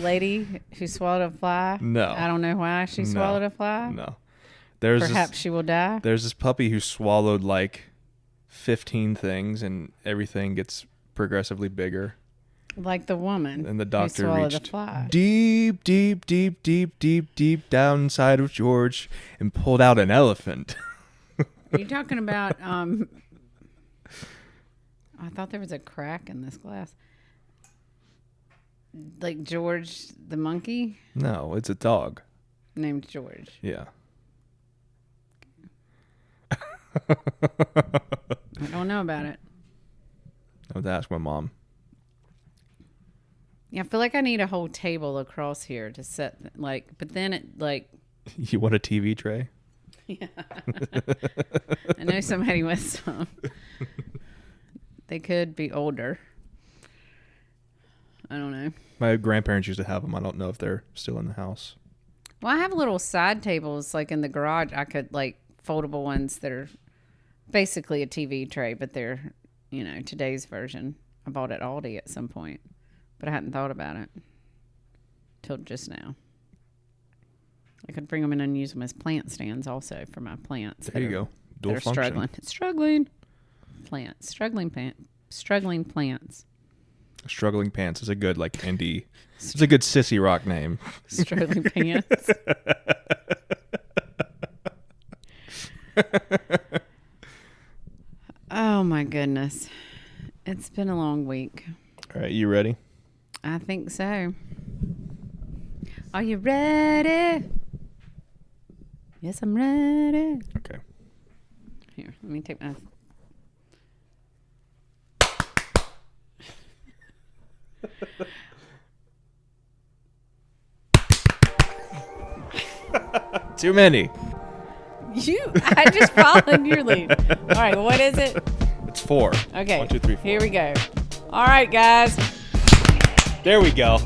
Lady who swallowed a fly? No. I don't know why she swallowed a fly. No. Perhaps she will die. There's this puppy who swallowed like 15 things and everything gets progressively bigger. Like the woman and the doctor who swallowed reached a fly. deep down inside of George and pulled out an elephant. Are you talking about I thought there was a crack in this glass. Like George the monkey? No, it's a dog. Named George. Yeah. I don't know about it. I would ask my mom. Yeah, I feel like I need a whole table across here to set, but then it, You want a TV tray? Yeah. I know somebody with some. They could be older. I don't know. My grandparents used to have them. I don't know if they're still in the house. Well, I have little side tables, in the garage. I could, foldable ones that are basically a TV tray, but they're, today's version. I bought at Aldi at some point, but I hadn't thought about it till just now. I could bring them in and use them as plant stands also for my plants. There you go. Dual function. Struggling plants. Struggling plants. Struggling Pants is a good indie. It's a good sissy rock name. Struggling Pants. Oh my goodness. It's been a long week. All right, you ready? I think so. Are you ready? Yes, I'm ready. Okay. Here, let me take my... Too many. I just followed your lead. All right, what is it? It's 4. Okay. 1, 2, 3, 4. Here we go. All right, guys. There we go.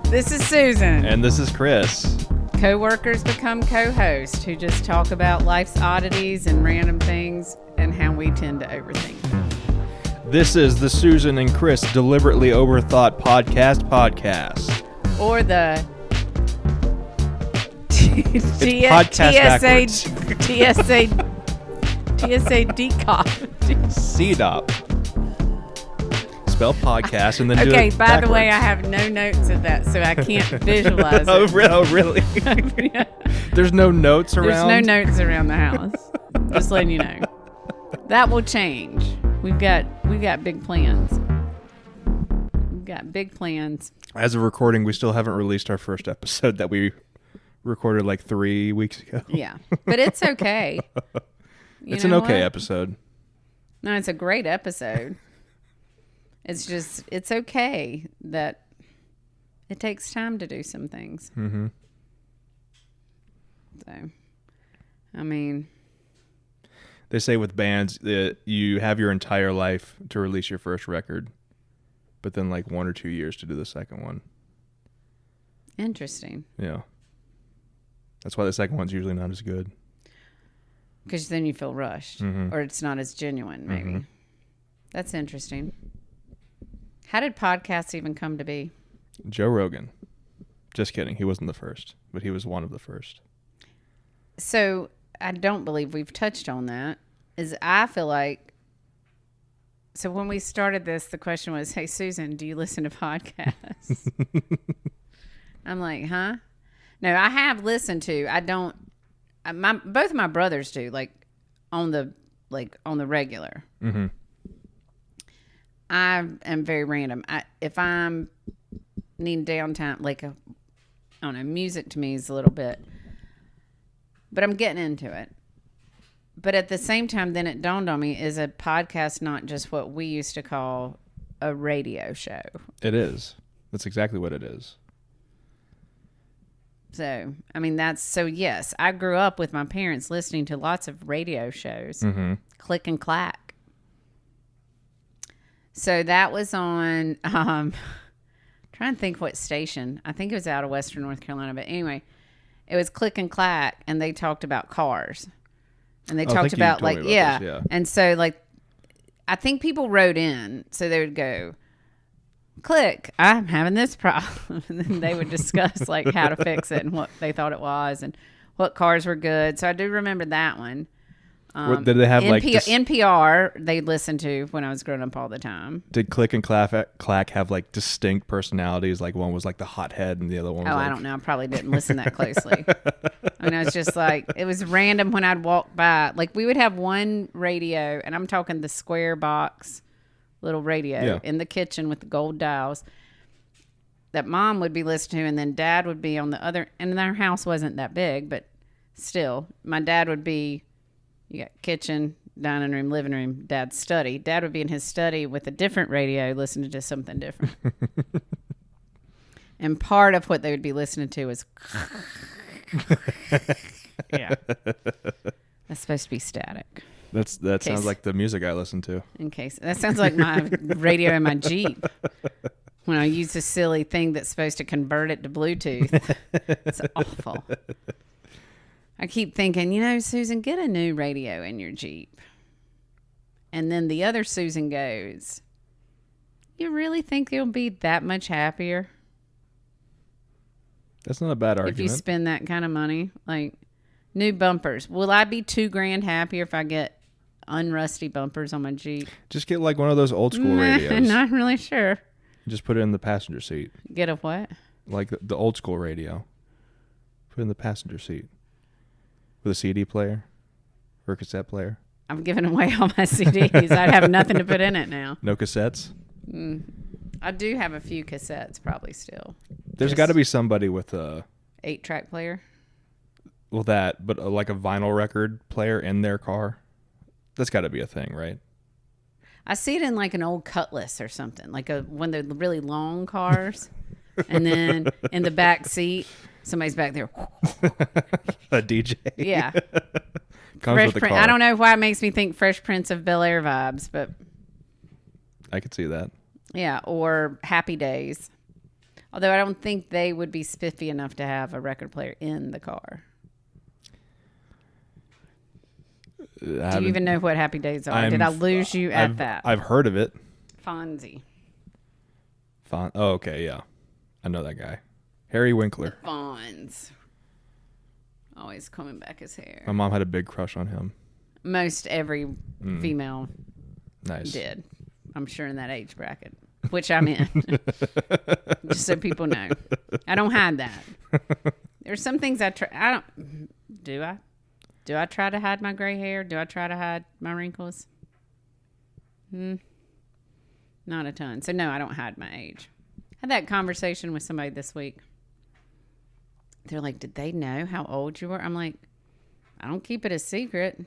This is Susan. And this is Chris. Co-workers become co-hosts who just talk about life's oddities and random things and how we tend to overthink. This is the Susan and Chris Deliberately Overthought podcast. Or the T.S.A.C.D.O.P. C.D.O.P. Spell podcast and then do it Okay, by the way, I backwards. have no notes of that, so I can't visualize it. Oh, really? There's no notes There's around? no notes around the house. Just letting you know. That will change. We've got big plans. We've got big plans. As of recording, we still haven't released our first episode that we recorded 3 weeks ago. Yeah, but it's okay. It's an okay episode. No, it's a great episode. It's okay that it takes time to do some things. Mm-hmm. So, I mean... They say with bands that you have your entire life to release your first record, but then 1 or 2 years to do the second one. Interesting. Yeah. That's why the second one's usually not as good. Because then you feel rushed, or it's not as genuine, maybe. Mm-hmm. That's interesting. How did podcasts even come to be? Joe Rogan. Just kidding. He wasn't the first, but he was one of the first. So I don't believe we've touched on that. I feel like, so when we started this, the question was, hey, Susan, do you listen to podcasts? I'm like, huh? No, I have listened to. I don't. Both of my brothers do, on the regular. Mm-hmm. I am very random. If I'm needing downtime, I don't know, music to me is a little bit, but I'm getting into it. But at the same time, then it dawned on me, is a podcast not just what we used to call a radio show? It is. That's exactly what it is. So, I mean, yes, I grew up with my parents listening to lots of radio shows, Click and Clack. So that was on, trying to think what station. I think it was out of Western North Carolina. But anyway, it was Click and Clack, and they talked about cars. And they talked about, this, And so, I think people wrote in. So they would go, click, I'm having this problem. And then they would discuss like how to fix it and what they thought it was and what cars were good. So I do remember that one. Did they have NPR they listened to when I was growing up all the time. Did Click and Clack have like distinct personalities? Like one was like the hothead and the other one was I don't know. I probably didn't listen that closely. I mean, I was just like, it was random when I'd walk by. Like we would have one radio, and I'm talking the square box little radio in the kitchen with the gold dials that Mom would be listening to, and then Dad would be on the other. And their house wasn't that big, but still, my dad would be. You got kitchen, dining room, living room, Dad's study. Dad would be in his study with a different radio listening to something different. And part of what they would be listening to was yeah. That's supposed to be static. That sounds like the music I listen to. That sounds like my radio in my Jeep. When I use a silly thing that's supposed to convert it to Bluetooth. It's awful. I keep thinking, Susan, get a new radio in your Jeep. And then the other Susan goes, you really think you'll be that much happier? That's not a bad argument. If you spend that kind of money. Like, new bumpers. Will I be $2,000 happier if I get unrusty bumpers on my Jeep? Just get like one of those old school radios. Not really sure. Just put it in the passenger seat. Get a what? Like the old school radio. Put it in the passenger seat. With a CD player or a cassette player? I'm giving away all my CDs. I'd have nothing to put in it now. No cassettes? I do have a few cassettes probably still. There's got to be somebody with a 8-track player. Well, but like a vinyl record player in their car. That's got to be a thing, right? I see it in like an old Cutlass or something, like one of the really long cars. And then in the back seat, somebody's back there. A DJ. Yeah. Comes with the car. I don't know why it makes me think Fresh Prince of Bel-Air vibes, but I could see that. Yeah, or Happy Days. Although I don't think they would be spiffy enough to have a record player in the car. Do you even know what Happy Days are? Did I lose you at that? I've heard of it. Fonzie. Oh, okay, yeah. I know that guy. Harry Winkler. Fonz. Always combing back his hair. My mom had a big crush on him. Most every female nice. did. I'm sure in that age bracket, which I'm in. Just so people know. I don't hide that. There's some things I don't. Do I? Do I try to hide my gray hair? Do I try to hide my wrinkles? Not a ton. So no, I don't hide my age. I had that conversation with somebody this week. They're like, did they know how old you were? I'm like, I don't keep it a secret.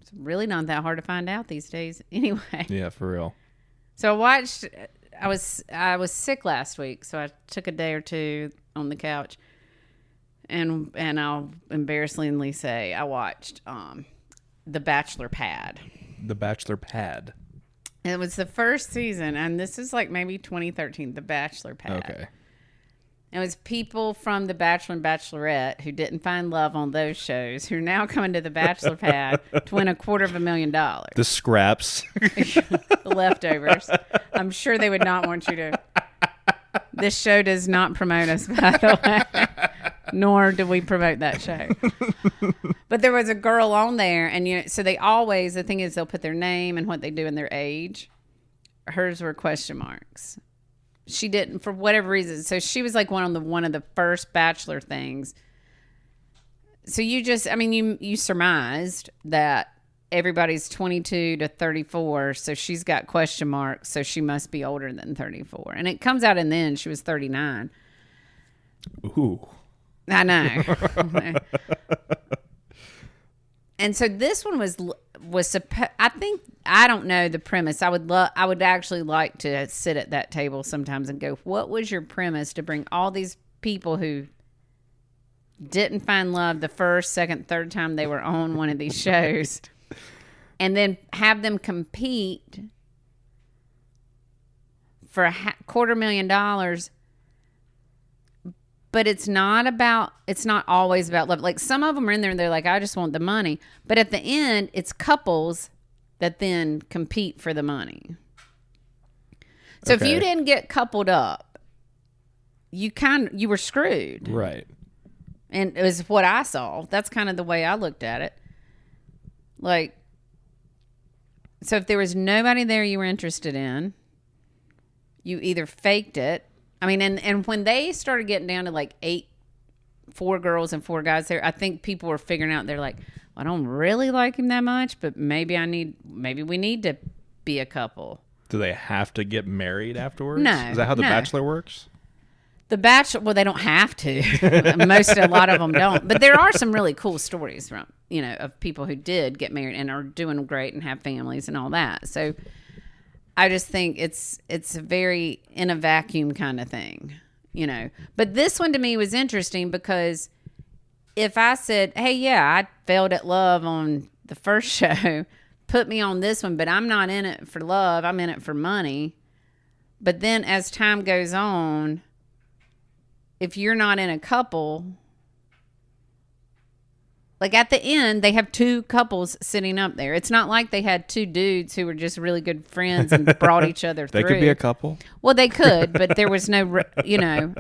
It's really not that hard to find out these days. Anyway. Yeah, for real. So I was sick last week, so I took a day or two on the couch. And I'll embarrassingly say I watched The Bachelor Pad. The Bachelor Pad. It was the first season, and this is like maybe 2013, The Bachelor Pad. Okay. It was people from The Bachelor and Bachelorette who didn't find love on those shows who are now coming to The Bachelor Pad to win $250,000. The scraps. The leftovers. I'm sure they would not want you to. This show does not promote us, by the way. Nor do we promote that show. But there was a girl on there, and so they always, the thing is, they'll put their name and what they do and their age. Hers were question marks. She didn't, for whatever reason. So she was like one of the first Bachelor things. So you surmised that everybody's 22 to 34, so she's got question marks, so she must be older than 34. And it comes out in the end, she was 39. Ooh. I know. And so this one was I don't know the premise. I would actually like to sit at that table sometimes and go, what was your premise to bring all these people who didn't find love the first, second, third time they were on one of these shows and then have them compete for $250,000. But it's not always about love. Like some of them are in there and they're like, I just want the money. But at the end, it's couples that then compete for the money. So if Okay. you didn't get coupled up, you were screwed. Right. And it was what I saw. That's kind of the way I looked at it. Like, so if there was nobody there you were interested in, you either faked it. I mean, and when they started getting down to like 4 girls and 4 guys there, I think people were figuring out, they're like, I don't really like him that much, but maybe we need to be a couple. Do they have to get married afterwards? No. Is that how The Bachelor works? The Bachelor, well, they don't have to. A lot of them don't. But there are some really cool stories from, of people who did get married and are doing great and have families and all that. So I just think it's very in a vacuum kind of thing, But this one to me was interesting because if I said, hey, yeah, I failed at love on the first show, put me on this one, but I'm not in it for love. I'm in it for money. But then as time goes on, if you're not in a couple, like at the end, they have 2 couples sitting up there. It's not like they had 2 dudes who were just really good friends and brought each other through. They could be a couple. Well, they could, but there was no,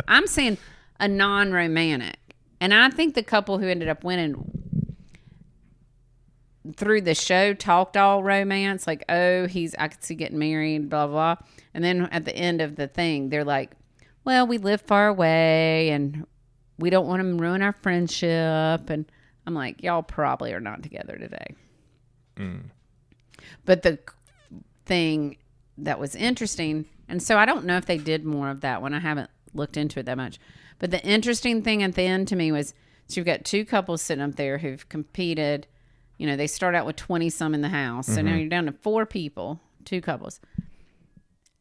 I'm saying a non-romantic. And I think the couple who ended up winning through the show talked all romance, like, oh, I could see getting married, blah, blah. And then at the end of the thing, they're like, well, we live far away and we don't want to ruin our friendship. And I'm like, y'all probably are not together today. But the thing that was interesting, and so I don't know if they did more of that one. I haven't looked into it that much. But the interesting thing at the end to me was, so you've got 2 couples sitting up there who've competed. They start out with 20 some in the house. So now you're down to 4 people, 2 couples.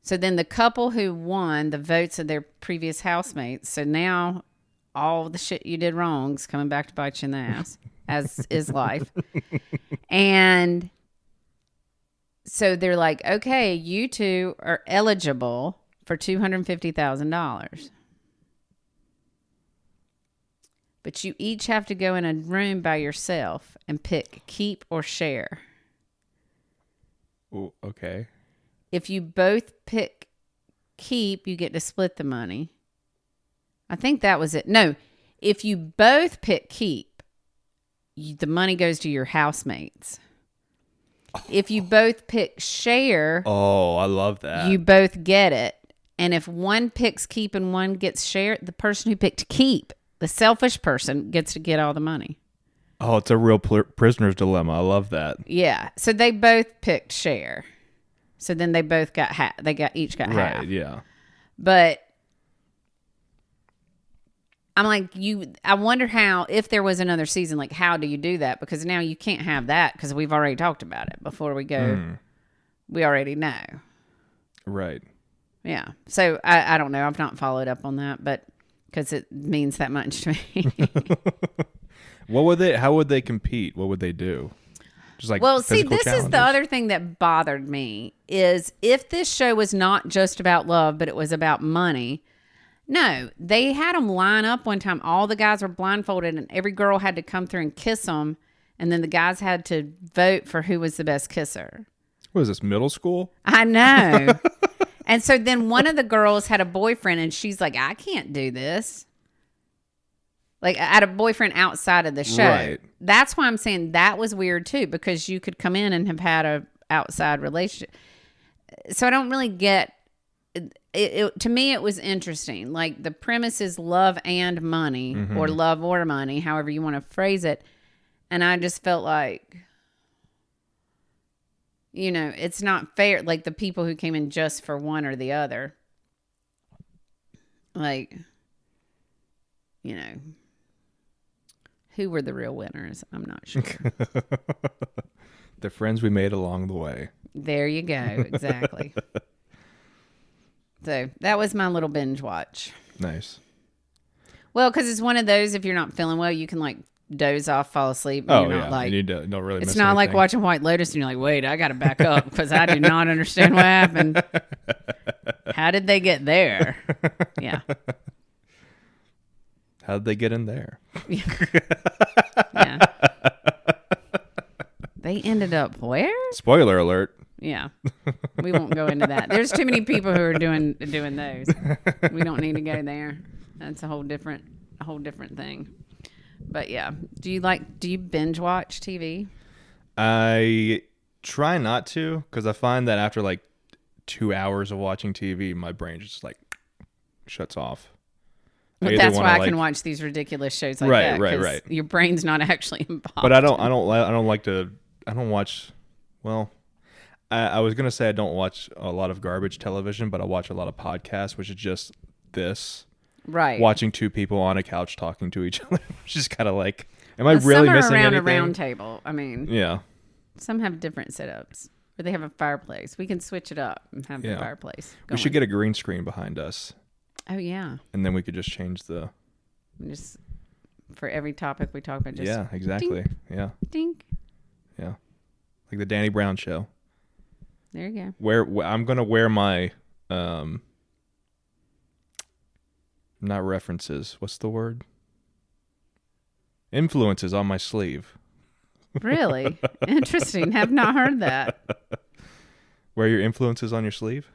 So then the couple who won the votes of their previous housemates. So now all the shit you did wrong is coming back to bite you in the ass, as is life. And so they're like, okay, you 2 are eligible for $250,000. But you each have to go in a room by yourself and pick keep or share. Ooh, okay. If you both pick keep, you get to split the money. I think that was it. No, if you both pick keep, the money goes to your housemates. If you both pick share, oh, I love that. You both get it. And if one picks keep and one gets share, the person who picked keep, the selfish person, gets to get all the money. Oh, it's a real prisoner's dilemma. I love that. Yeah. So they both picked share. So then they both got half. Each got half. Right, yeah. But I'm like, I wonder how, if there was another season, like how do you do that? Because now you can't have that because we've already talked about it before we go. We already know. Right. Yeah. So I don't know. I've not followed up on that, but because it means that much to me. How would they compete? What would they do? Just like, well, see, this challenges? is the other thing that bothered me is if this show was not just about love, but it was about money. No, they had them line up one time. All the guys were blindfolded and every girl had to come through and kiss them. And then the guys had to vote for who was the best kisser. What is this, middle school? I know. And so then one of the girls had a boyfriend and she's like, I can't do this. Like, I had a boyfriend outside of the show. Right. That's why I'm saying that was weird, too, because you could come in and have had a outside relationship. So I don't really get it. To me, it was interesting. Like, the premise is love and money, or love or money, however you want to phrase it. And I just felt like, it's not fair. Like, the people who came in just for one or the other. Like, who were the real winners? I'm not sure. The friends we made along the way. There you go. Exactly. So that was my little binge watch. Nice. Well, because it's one of those, if you're not feeling well, you can like doze off, fall asleep. And Oh, you're yeah. not, like, you need to don't really it's miss not like anything. watching White Lotus and you're like, wait, I got to back up because I do not understand what happened. How did they get there? Yeah. How did they get in there? Yeah. They ended up where? Spoiler alert. Yeah. We won't go into that. There's too many people who are doing those. We don't need to go there. That's a whole different thing. But yeah. Do you binge watch TV? I try not to, because I find that after like 2 hours of watching TV, my brain just like shuts off. But that's why I can watch these ridiculous shows like that. Right. Your brain's not actually involved. But I don't watch. Well, I was gonna say I don't watch a lot of garbage television, but I watch a lot of podcasts, which is just this. Right. Watching two people on a couch talking to each other, which is kind of like, am I really missing anything? Some are around a round table. I mean, yeah. Some have different setups. Or they have a fireplace. We can switch it up and have the fireplace going. We should get a green screen behind us. Oh, yeah. And then we could just change the... Just for every topic we talk about. Just yeah, exactly. Dink, yeah. Dink. Yeah. Like the Danny Brown show. There you go. I'm going to wear my... not references. What's the word? Influences on my sleeve. Really? Interesting. Have not heard that. Wear your influences on your sleeve?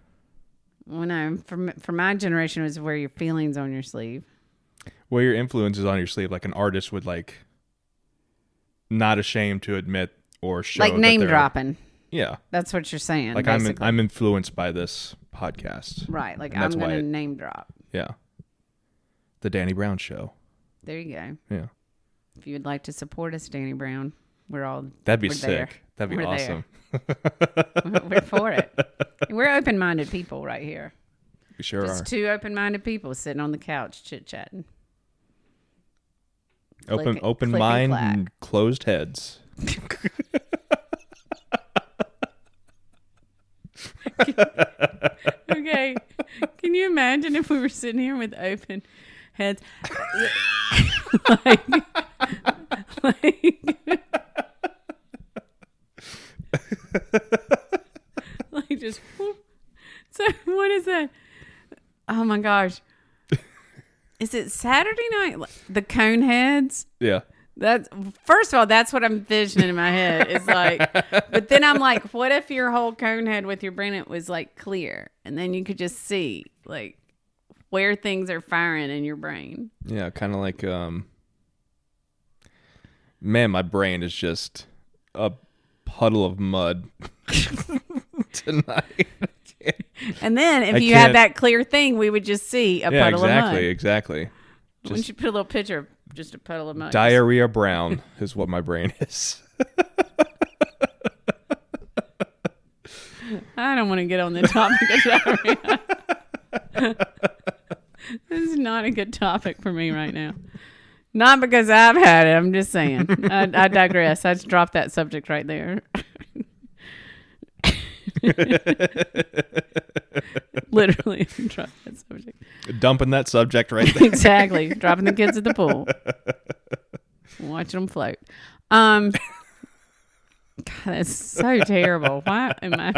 Well, no. For my generation, it was wear your feelings on your sleeve. Wear your influences on your sleeve, like an artist would like not ashamed to admit or show. Like name dropping. Yeah. That's what you're saying. Like I'm influenced by this podcast. Right. Like I'm going to name drop. Yeah. The Danny Brown show. There you go. Yeah. If you would like to support us, Danny Brown, that'd be sick. There. That'd be awesome. We're for it. We're open-minded people right here. We sure are. Just two open-minded people sitting on the couch chit-chatting. Open mind and closed heads. Okay. Can you imagine if we were sitting here with open heads? like just whoop. So what is that? Oh my gosh. Is it Saturday night? The cone heads? Yeah. That's first of all, that's what I'm envisioning in my head. It's like, but then I'm like, what if your whole cone head with your brain it was like clear, and then you could just see like where things are firing in your brain. Yeah, kind of like man, my brain is just a puddle of mud tonight. And then if you had that clear thing, we would just see a puddle of mud. Exactly. Why don't you put a little picture of just a puddle of mud? Diarrhea brown is what my brain is. I don't want to get on the topic of diarrhea. This is not a good topic for me right now. Not because I've had it. I'm just saying. I digress. I just dropped that subject right there. Literally drop that subject. Dumping that subject right there. Exactly. Dropping the kids at the pool. Watching them float. God, that's so terrible. Why am I...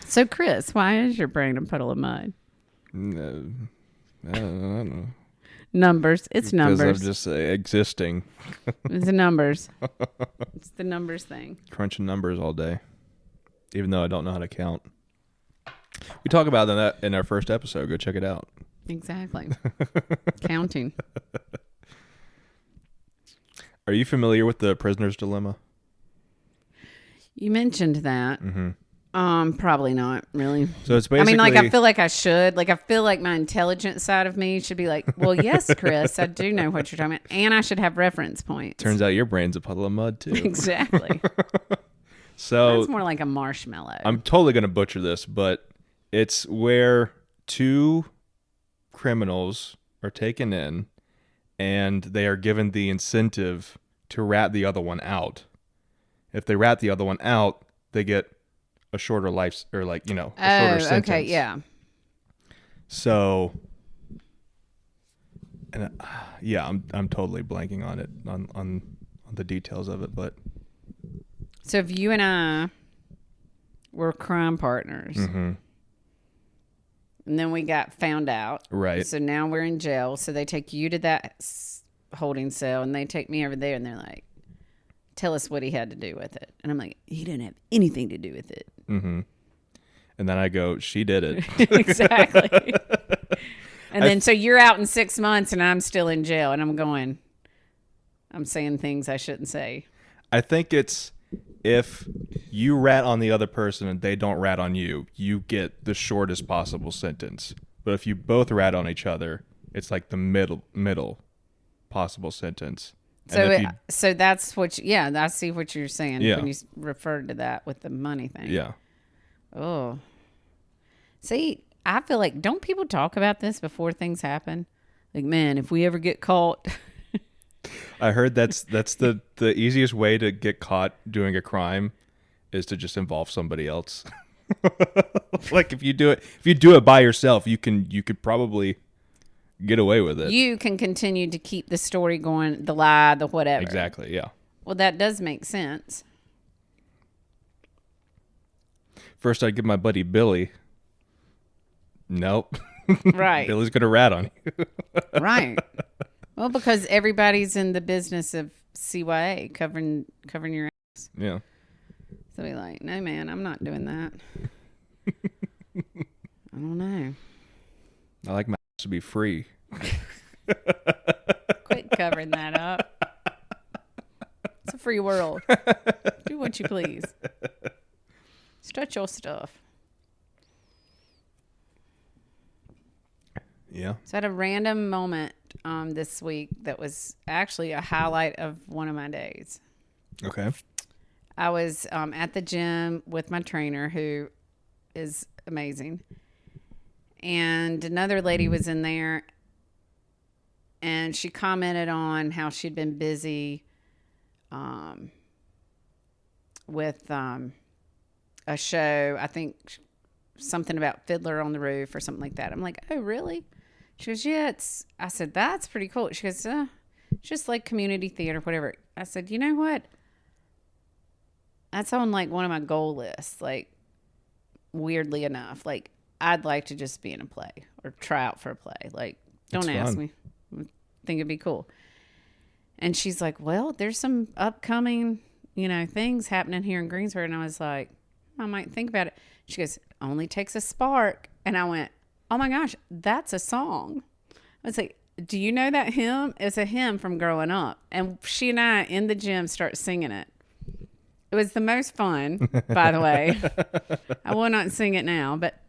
So, Chris, why is your brain a puddle of mud? No, I don't know. Numbers. It's numbers. Because I'm just existing. It's the numbers. It's the numbers thing. Crunching numbers all day. Even though I don't know how to count. We talk about that in our first episode. Go check it out. Exactly. Counting. Are you familiar with the prisoner's dilemma? You mentioned that. Mm-hmm. Probably not really. So it's basically... I mean, I feel like I should. I feel like my intelligent side of me should be like, well, yes, Chris, I do know what you're talking about. And I should have reference points. Turns out your brain's a puddle of mud, too. Exactly. So... That's more like a marshmallow. I'm totally going to butcher this, but it's where two criminals are taken in and they are given the incentive to rat the other one out. If they rat the other one out, they get a shorter life, or a shorter sentence. Okay, yeah. So, and I'm totally blanking on it on the details of it, but so if you and I were crime partners, mm-hmm. and then we got found out, right? So now we're in jail. So they take you to that holding cell, and they take me over there, and they're like, tell us what he had to do with it. And I'm like, he didn't have anything to do with it. Mm-hmm. And then I go, she did it. Exactly. And then so you're out in 6 months and I'm still in jail, and I'm saying things I shouldn't say. I think it's if you rat on the other person and they don't rat on you, you get the shortest possible sentence. But if you both rat on each other, it's like the middle possible sentence. So that's what, I see what you're saying Yeah. when you referred to that with the money thing. Yeah. Oh. See, I feel like, don't people talk about this before things happen? Like, man, if we ever get caught. I heard that's the easiest way to get caught doing a crime is to just involve somebody else. Like if you do it by yourself, you could probably get away with it. You can continue to keep the story going, the lie, the whatever. Exactly, yeah. Well, that does make sense. First I'd give my buddy Billy. Nope. Right. Billy's gonna rat on you. Right. Well, because everybody's in the business of CYA, covering your ass. Yeah. So be like, no, man, I'm not doing that. I don't know. I like my ass to be free. Quit covering that up. It's a free world. Do what you please. Stretch your stuff. Yeah. So I had a random moment this week that was actually a highlight of one of my days. Okay. I was at the gym with my trainer, who is amazing. And another lady was in there, and she commented on how she'd been busy with a show, I think something about Fiddler on the Roof or something like that. I'm like, oh, really? She goes, yeah, I said, that's pretty cool. She goes, it's just like community theater, whatever. I said, you know what? That's on like one of my goal lists. Like, weirdly enough, like I'd like to just be in a play or try out for a play. Like, don't ask me. I think it'd be cool. And she's like, well, there's some upcoming, things happening here in Greensboro. And I was like, I might think about it. She goes, only takes a spark. And I went, oh my gosh, that's a song. I was like, do you know that hymn? It's a hymn from growing up. And she and I in the gym start singing it. It was the most fun, by the way. I will not sing it now, but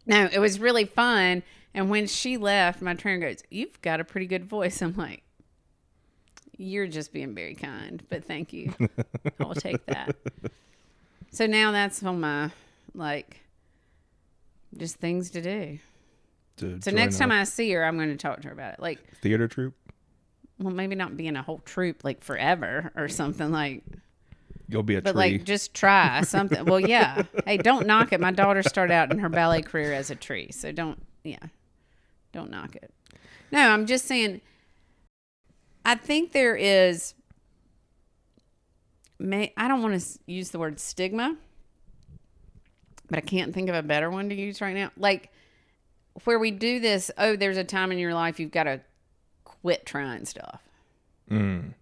no, it was really fun. And when she left, my trainer goes, you've got a pretty good voice. I'm like, you're just being very kind, but thank you. I'll take that. So now that's on my, just things to do. So next time I see her, I'm going to talk to her about it. Like, theater troupe? Well, maybe not being a whole troupe, like forever or something like. You'll be a tree. But like, just try something. Well, yeah. Hey, don't knock it. My daughter started out in her ballet career as a tree. So don't knock it. No, I'm just saying, I think there is, I don't want to use the word stigma, but I can't think of a better one to use right now. Like, where we do this, there's a time in your life you've got to quit trying stuff. Mm.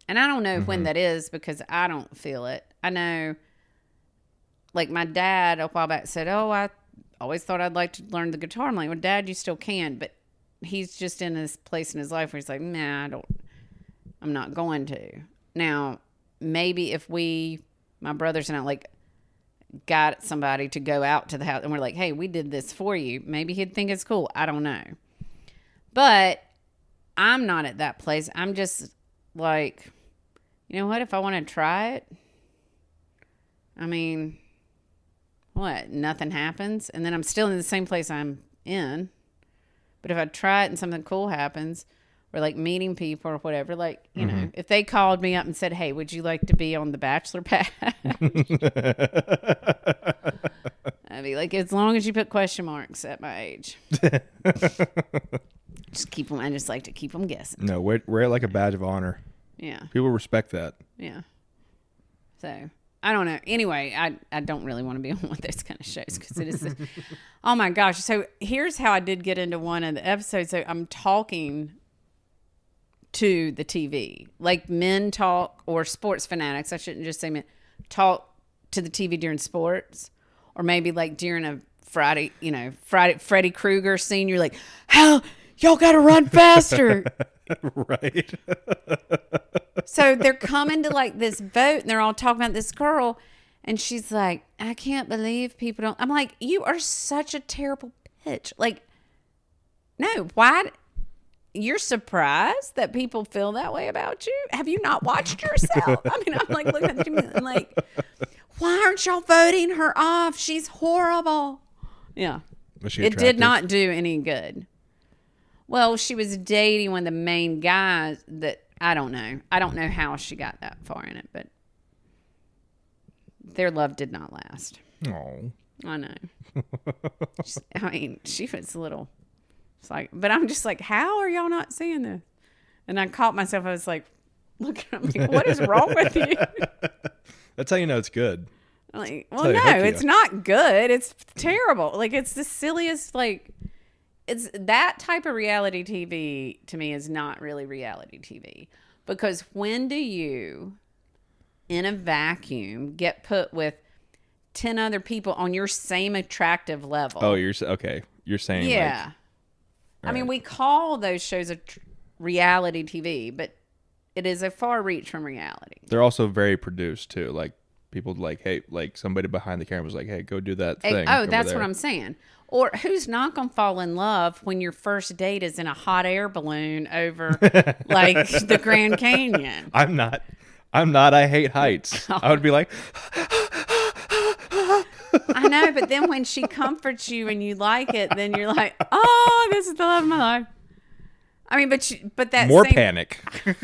And I don't know when that is because I don't feel it. I know, like my dad a while back said, I always thought I'd like to learn the guitar. I'm like, well, Dad, you still can. But he's just in this place in his life where he's like, nah, I'm not going to. Now, maybe if my brothers and I, like, got somebody to go out to the house and we're like, hey, we did this for you. Maybe he'd think it's cool. I don't know. But I'm not at that place. I'm just like, you know what? If I want to try it, I mean, what? Nothing happens. And then I'm still in the same place I'm in. But if I try it and something cool happens, or like meeting people or whatever, like, you know, if they called me up and said, hey, would you like to be on the Bachelor Pad? I'd be like, as long as you put question marks at my age. Just keep them. I just like to keep them guessing. No, wear it like a badge of honor. Yeah. People respect that. Yeah. So, I don't know. Anyway, I don't really want to be on one of those kind of shows because it is. Oh my gosh. So, here's how I did get into one of the episodes. So, I'm talking to the TV. Like men talk, or sports fanatics, I shouldn't just say men, talk to the TV during sports, or maybe like during a Friday, Freddy Krueger scene, you're like, how y'all got to run faster. Right. So they're coming to like this boat and they're all talking about this girl. And she's like, I can't believe people don't. I'm like, you are such a terrible bitch. Like, no, why? You're surprised that people feel that way about you? Have you not watched yourself? I mean, I'm like looking at you and like, why aren't y'all voting her off? She's horrible. Yeah. Was she It attractive? did not do any good. Well, she was dating one of the main guys that I don't know. I don't know how she got that far in it, but their love did not last. Oh. I know. She was a little. It's like, but I'm just like, how are y'all not seeing this? And I caught myself. I was like, look, I'm like, what is wrong with you? That's how you know it's good. I'm like, well, no, it's not good. It's terrible. Like, it's the silliest. Like, it's that type of reality TV to me is not really reality TV, because when do you, in a vacuum, get put with 10 other people on your same attractive level? Oh, you're okay. You're saying, yeah. Like, I mean, we call those shows reality TV, but it is a far reach from reality. They're also very produced too. Like, people like, hey, like somebody behind the camera was like, hey, go do that thing. Oh, that's what I'm saying. Or who's not going to fall in love when your first date is in a hot air balloon over like the Grand Canyon? I'm not. I hate heights. I would be like, I know, but then when she comforts you and you like it, then you're like, oh, this is the love of my life. I mean, but that more panic. I'm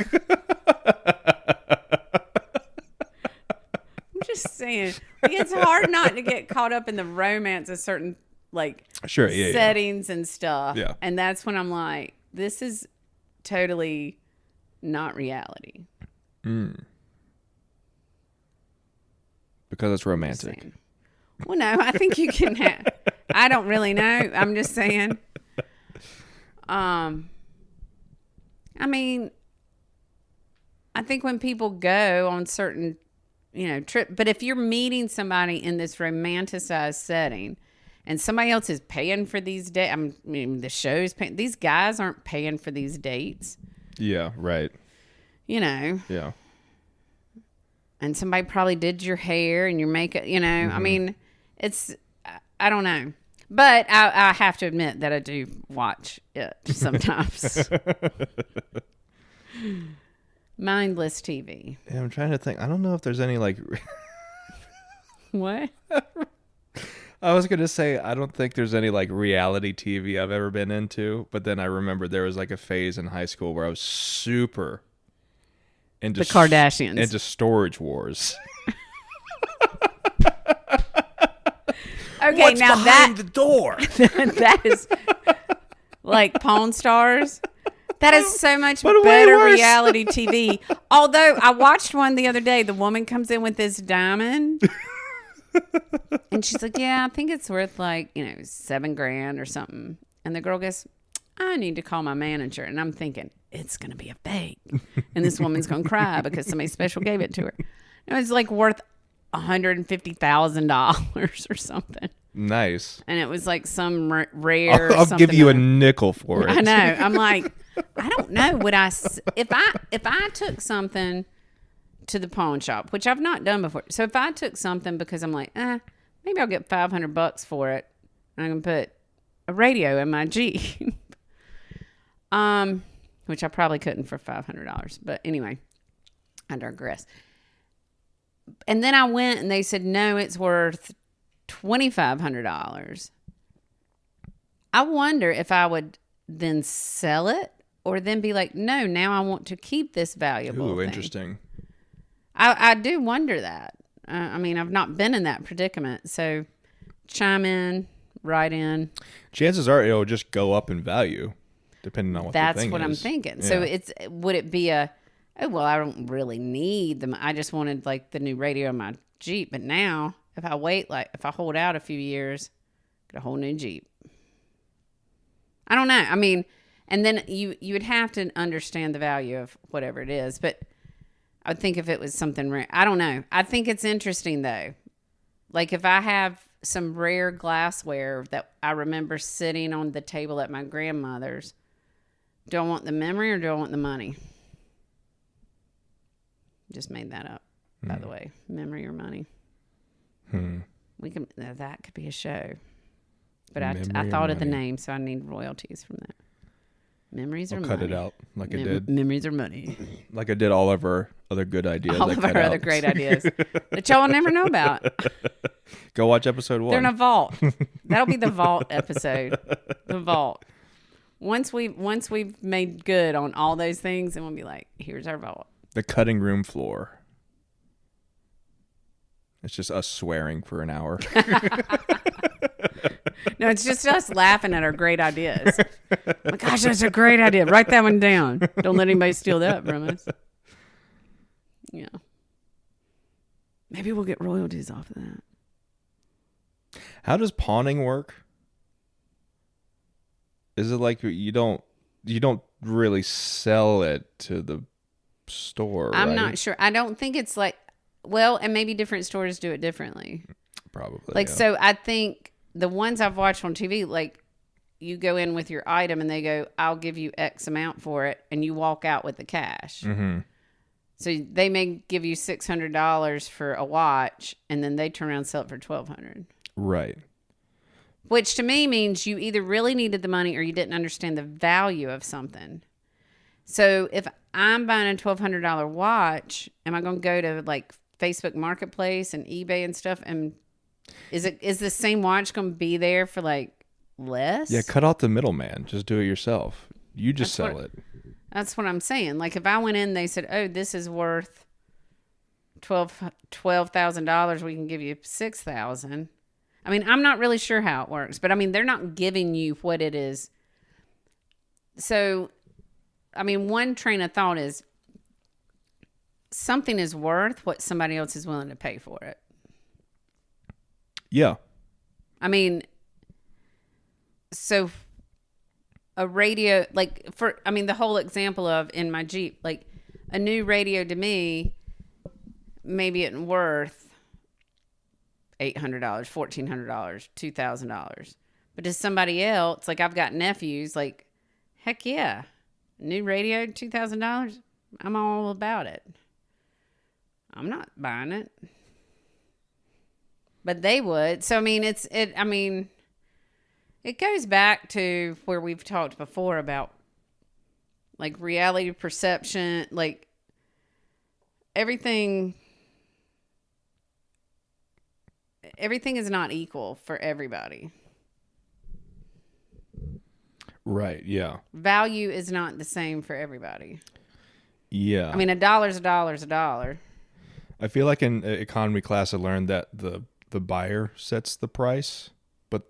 just saying, like, it's hard not to get caught up in the romance of certain like settings and stuff. Yeah. And that's when I'm like, this is totally not reality. Because it's romantic. Well, no, I think you can have. I don't really know. I'm just saying. I mean, I think when people go on certain, trip, but if you're meeting somebody in this romanticized setting and somebody else is paying for these dates, the show's paying, these guys aren't paying for these dates. Yeah, right. Yeah. And somebody probably did your hair and your makeup, I mean, I don't know. But I have to admit that I do watch it sometimes. Mindless TV. Yeah, I'm trying to think. I don't know if there's any like... What? I was going to say, I don't think there's any like reality TV I've ever been into. But then I remember there was like a phase in high school where I was super into the Kardashians. Into Storage Wars. Okay, what's now behind the door? That is like Pawn Stars. That is so much But better way worse. reality TV. Although I watched one the other day. The woman comes in with this diamond. And she's like, yeah, I think it's worth like, $7,000 or something. And the girl goes, I need to call my manager. And I'm thinking, it's going to be a fake. And this woman's going to cry because somebody special gave it to her. It was like worth $150,000 or something. Nice. And it was like some rare. I'll give you a nickel for it. I know. I'm like, I don't know. Would I, if I took something to the pawn shop, which I've not done before. So if I took something because I'm like, maybe I'll get $500 for it, and I can put a radio in my Jeep, which I probably couldn't for $500. But anyway, I digress. And then I went and they said, no, it's worth $2,500. I wonder if I would then sell it or then be like, no, now I want to keep this valuable Ooh, thing. Interesting. I do wonder that. I mean, I've not been in that predicament. So chime in, write in. Chances are it'll just go up in value depending on what the thing is. That's what I'm thinking. Yeah. So would it be I don't really need them. I just wanted like the new radio in my Jeep. But now if I hold out a few years, get a whole new Jeep. I don't know. I mean, And then you would have to understand the value of whatever it is. But I would think if it was something rare, I don't know. I think it's interesting though. Like if I have some rare glassware that I remember sitting on the table at my grandmother's, do I want the memory or do I want the money? Just made that up, by the way. Memory or money. We can that could be a show. But I thought of the name, so I need royalties from that. Memories or money? Cut it out like I did. Memories or money? Like I did all of our other good ideas. All of our other great ideas that y'all never know about. Go watch episode 1. They're in a vault. That'll be the vault episode. The vault. Once we've made good on all those things, then we'll be like, here's our vault. The cutting room floor. It's just us swearing for an hour. No, it's just us laughing at our great ideas. Oh my gosh, that's a great idea. Write that one down. Don't let anybody steal that from us. Yeah. Maybe we'll get royalties off of that. How does pawning work? Is it like you don't really sell it to the store, I'm right? not sure. I don't think it's like, well, and maybe different stores do it differently. Probably. Like, yeah. so I think the ones I've watched on TV, like you go in with your item and they go, I'll give you X amount for it. And you walk out with the cash. Mm-hmm. So they may give you $600 for a watch and then they turn around and sell it for $1,200. Right. Which to me means you either really needed the money or you didn't understand the value of something. So if I'm buying a $1,200 watch, am I going to go to like Facebook Marketplace and eBay and stuff? And is the same watch going to be there for like less? Yeah, cut out the middleman. Just do it yourself. You just sell it. That's what I'm saying. Like if I went in, they said, "Oh, this is worth $12,000. We can give you $6,000." I mean, I'm not really sure how it works, but I mean, they're not giving you what it is. So, I mean, one train of thought is something is worth what somebody else is willing to pay for it. Yeah. I mean, so a radio, like the whole example of in my Jeep, like a new radio to me, maybe it's worth $800, $1,400, $2,000. But to somebody else, like I've got nephews, like, heck yeah, new radio, $2,000. I'm all about it. I'm not buying it, but they would. So I mean, it goes back to where we've talked before about like reality perception, like everything is not equal for everybody. Right, yeah. Value is not the same for everybody. Yeah. I mean, a dollar's a dollar's a dollar. I feel like in economy class I learned that the buyer sets the price, but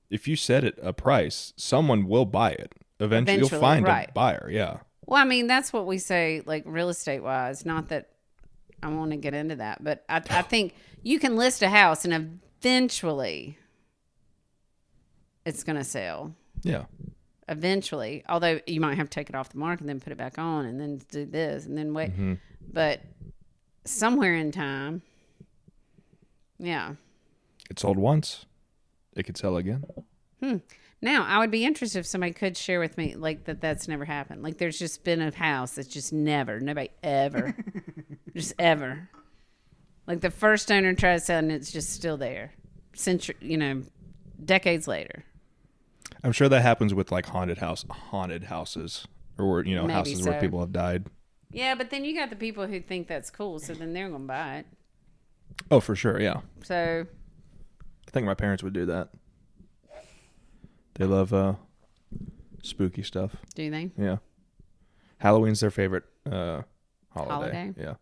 if you set it a price, someone will buy it. Eventually you'll find a buyer, yeah. Well, I mean, that's what we say, like real estate wise. Not that I want to get into that, but I think you can list a house and eventually it's going to sell. Yeah. Eventually, although you might have to take it off the market and then put it back on and then do this and then wait. Mm-hmm. But somewhere in time, yeah. It sold once. It could sell again. Now, I would be interested if somebody could share with me, like, that's never happened. Like, there's just been a house that's just nobody ever, just ever. Like, the first owner tried to sell it and it's just still there. Decades later. I'm sure that happens with, like, haunted houses. Or, Maybe houses where people have died. Yeah, but then you got the people who think that's cool, so then they're going to buy it. Oh, for sure, yeah. So I think my parents would do that. They love spooky stuff. Do they? Yeah. Halloween's their favorite holiday. Yeah.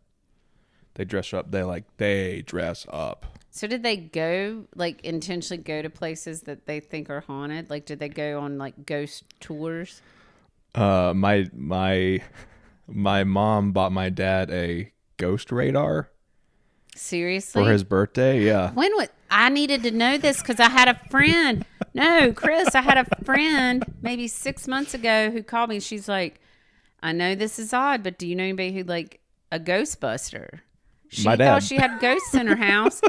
They dress up. They dress up. So did they go, like, intentionally go to places that they think are haunted? Like, did they go on, like, ghost tours? My mom bought my dad a ghost radar. Seriously? For his birthday, yeah. I needed to know this because I had a friend No, Chris, I had a friend maybe 6 months ago who called me. She's like, I know this is odd, but do you know anybody who like a Ghostbuster? She My dad. thought she had ghosts in her house.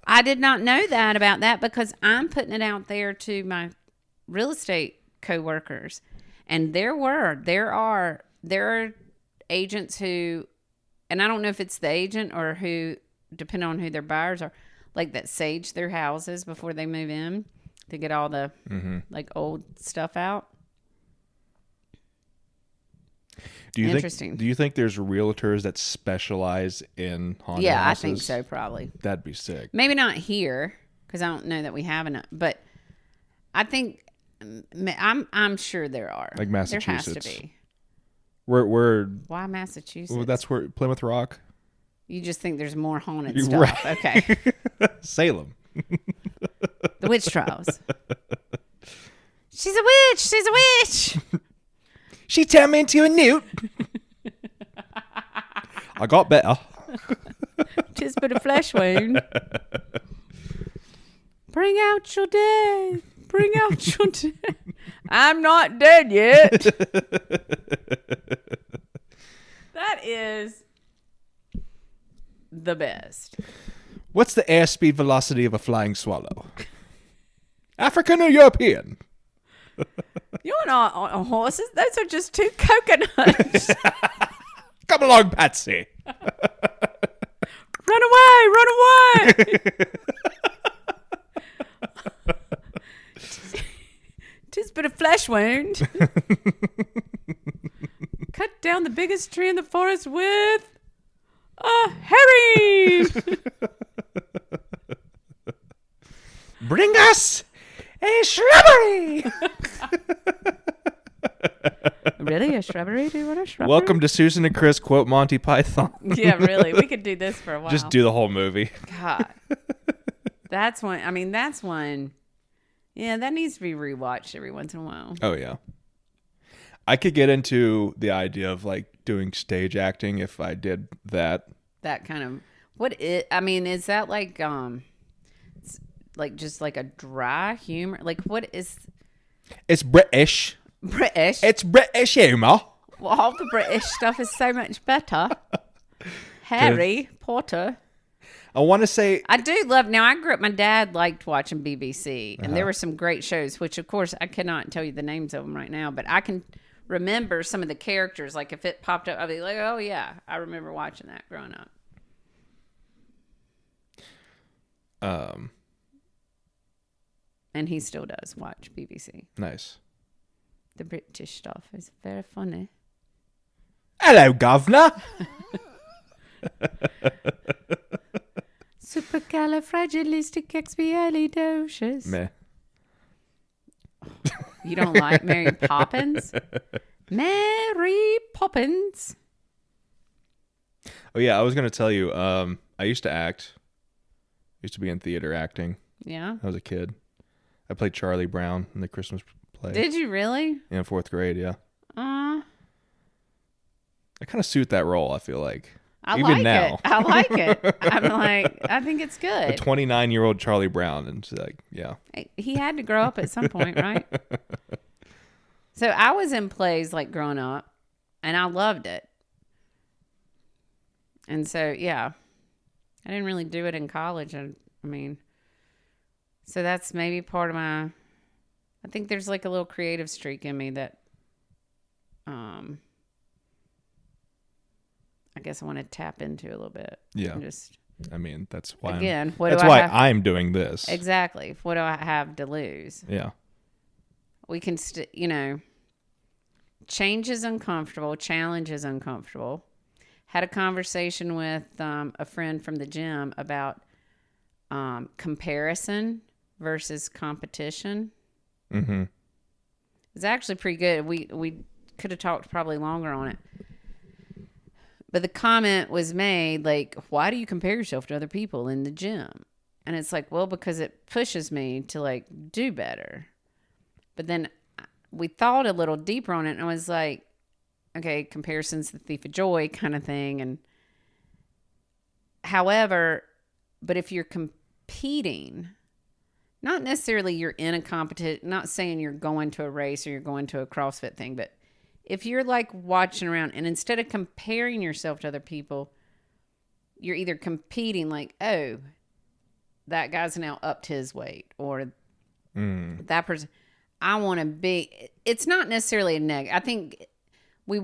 I did not know that about that because I'm putting it out there to my real estate coworkers. And there are agents who, and I don't know if it's the agent or who, depending on who their buyers are, like that sage their houses before they move in to get all the like old stuff out. Do you think there's realtors that specialize in haunted houses? I think so, probably. That'd be sick. Maybe not here because I don't know that we have enough, but I think I'm sure there are. Like Massachusetts. There has to be. We're Why Massachusetts? well, that's where Plymouth Rock. You just think there's more haunted stuff. Right. Okay. Salem. The witch trials. She's a witch. She's a witch. She turned me into a newt. I got better. Tis but a flesh wound. Bring out your dead. Bring out your dead. I'm not dead yet. That is the best. What's the airspeed velocity of a flying swallow? African or European? You're not on horses. Those are just two coconuts. Come along, Patsy. Run away! Run away! Tis but a flesh wound. Cut down the biggest tree in the forest with a herring. Bring us a shrubbery. Really? A shrubbery? Do you want a shrubbery? Welcome to Susan and Chris quote Monty Python. Yeah, really. We could do this for a while. Just do the whole movie. God. That's one. I mean, that's one. Yeah, that needs to be rewatched every once in a while. Oh, yeah. I could get into the idea of like doing stage acting if I did that. That kind of I mean, is that like just like a dry humor? Like what is It's British. British? It's British humor. Well, all the British stuff is so much better. Harry Potter. I want to say I do love. Now, I grew up. My dad liked watching BBC, and there were some great shows. Which, of course, I cannot tell you the names of them right now, but I can remember some of the characters. Like if it popped up, I'd be like, "Oh yeah, I remember watching that growing up." And he still does watch BBC. Nice. The British stuff is very funny. Hello, governor. Supercalifragilisticexpialidocious. Meh. You don't like Mary Poppins? Mary Poppins. Oh yeah, I was gonna tell you. I used to act. Used to be in theater acting. Yeah. I was a kid. I played Charlie Brown in the Christmas play. Did you really? In 4th grade, yeah. I kind of suit that role, I feel like. I Even like now. it. I like it. I'm like, I think it's A good. 29-year-old Charlie Brown, and it's like, yeah. He had to grow up at some point, right? So I was in plays like growing up, and I loved it. And so, yeah, I didn't really do it in college. I mean, so that's maybe part of my, I think there's like a little creative streak in me that, I guess I want to tap into a little bit. Yeah. Just I mean, that's why again, I'm doing this. Exactly. What do I have to lose? Yeah. We can, change is uncomfortable. Challenge is uncomfortable. Had a conversation with a friend from the gym about comparison versus competition. Mm-hmm. It's actually pretty good. We could have talked probably longer on it. But the comment was made, like, why do you compare yourself to other people in the gym? And it's like, well, because it pushes me to, like, do better. But then we thought a little deeper on it, and I was like, okay, comparison's the thief of joy kind of thing. And however, but if you're competing, not necessarily you're in a competition, not saying you're going to a race or you're going to a CrossFit thing, but if you're like watching around and instead of comparing yourself to other people, you're either competing like, oh, that guy's now upped his weight, or that person, I want to be. It's not necessarily a negative. I think we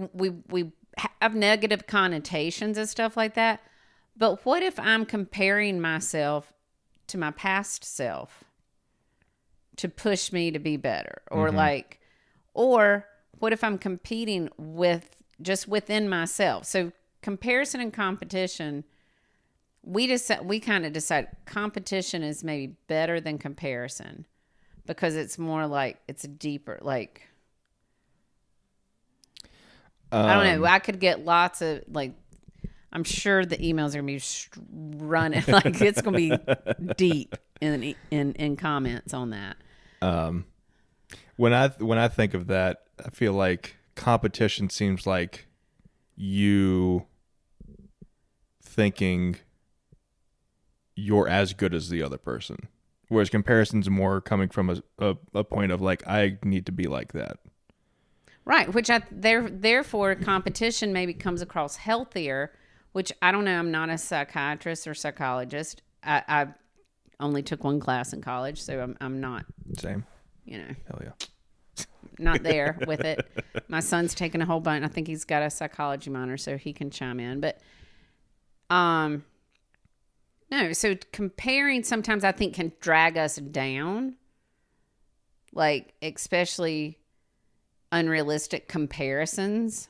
have negative connotations and stuff like that. But what if I'm comparing myself to my past self to push me to be better, or or what if I'm competing with just within myself? So comparison and competition. We kind of decide competition is maybe better than comparison because it's more like it's deeper. Like, I don't know. I could get lots of like, I'm sure the emails are going to be running. Like it's going to be deep in comments on that. When I think of that, I feel like competition seems like you thinking you're as good as the other person, whereas comparison's more coming from a point of like, I need to be like that. Right, which therefore competition maybe comes across healthier, which I don't know. I'm not a psychiatrist or psychologist. I only took one class in college, so I'm not. Same. Hell yeah. Not there with it. My son's taken a whole bunch. I think he's got a psychology minor, so he can chime in. But no, so comparing sometimes I think can drag us down, like especially unrealistic comparisons,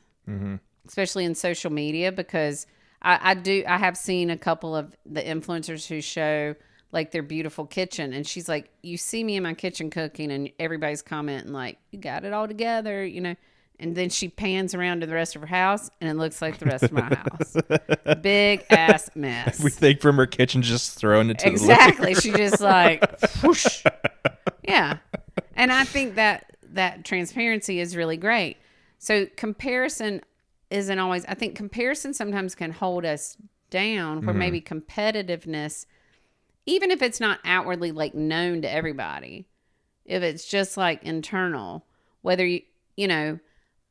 especially in social media, because I have seen a couple of the influencers who show like their beautiful kitchen, and she's like, you see me in my kitchen cooking and everybody's commenting like, you got it all together, and then she pans around to the rest of her house, and it looks like the rest of my house. Big ass mess. Everything from her kitchen just thrown into exactly. She just like, whoosh. Yeah. And I think that transparency is really great. So comparison isn't always, I think comparison sometimes can hold us down, where maybe competitiveness, even if it's not outwardly like known to everybody, if it's just like internal, whether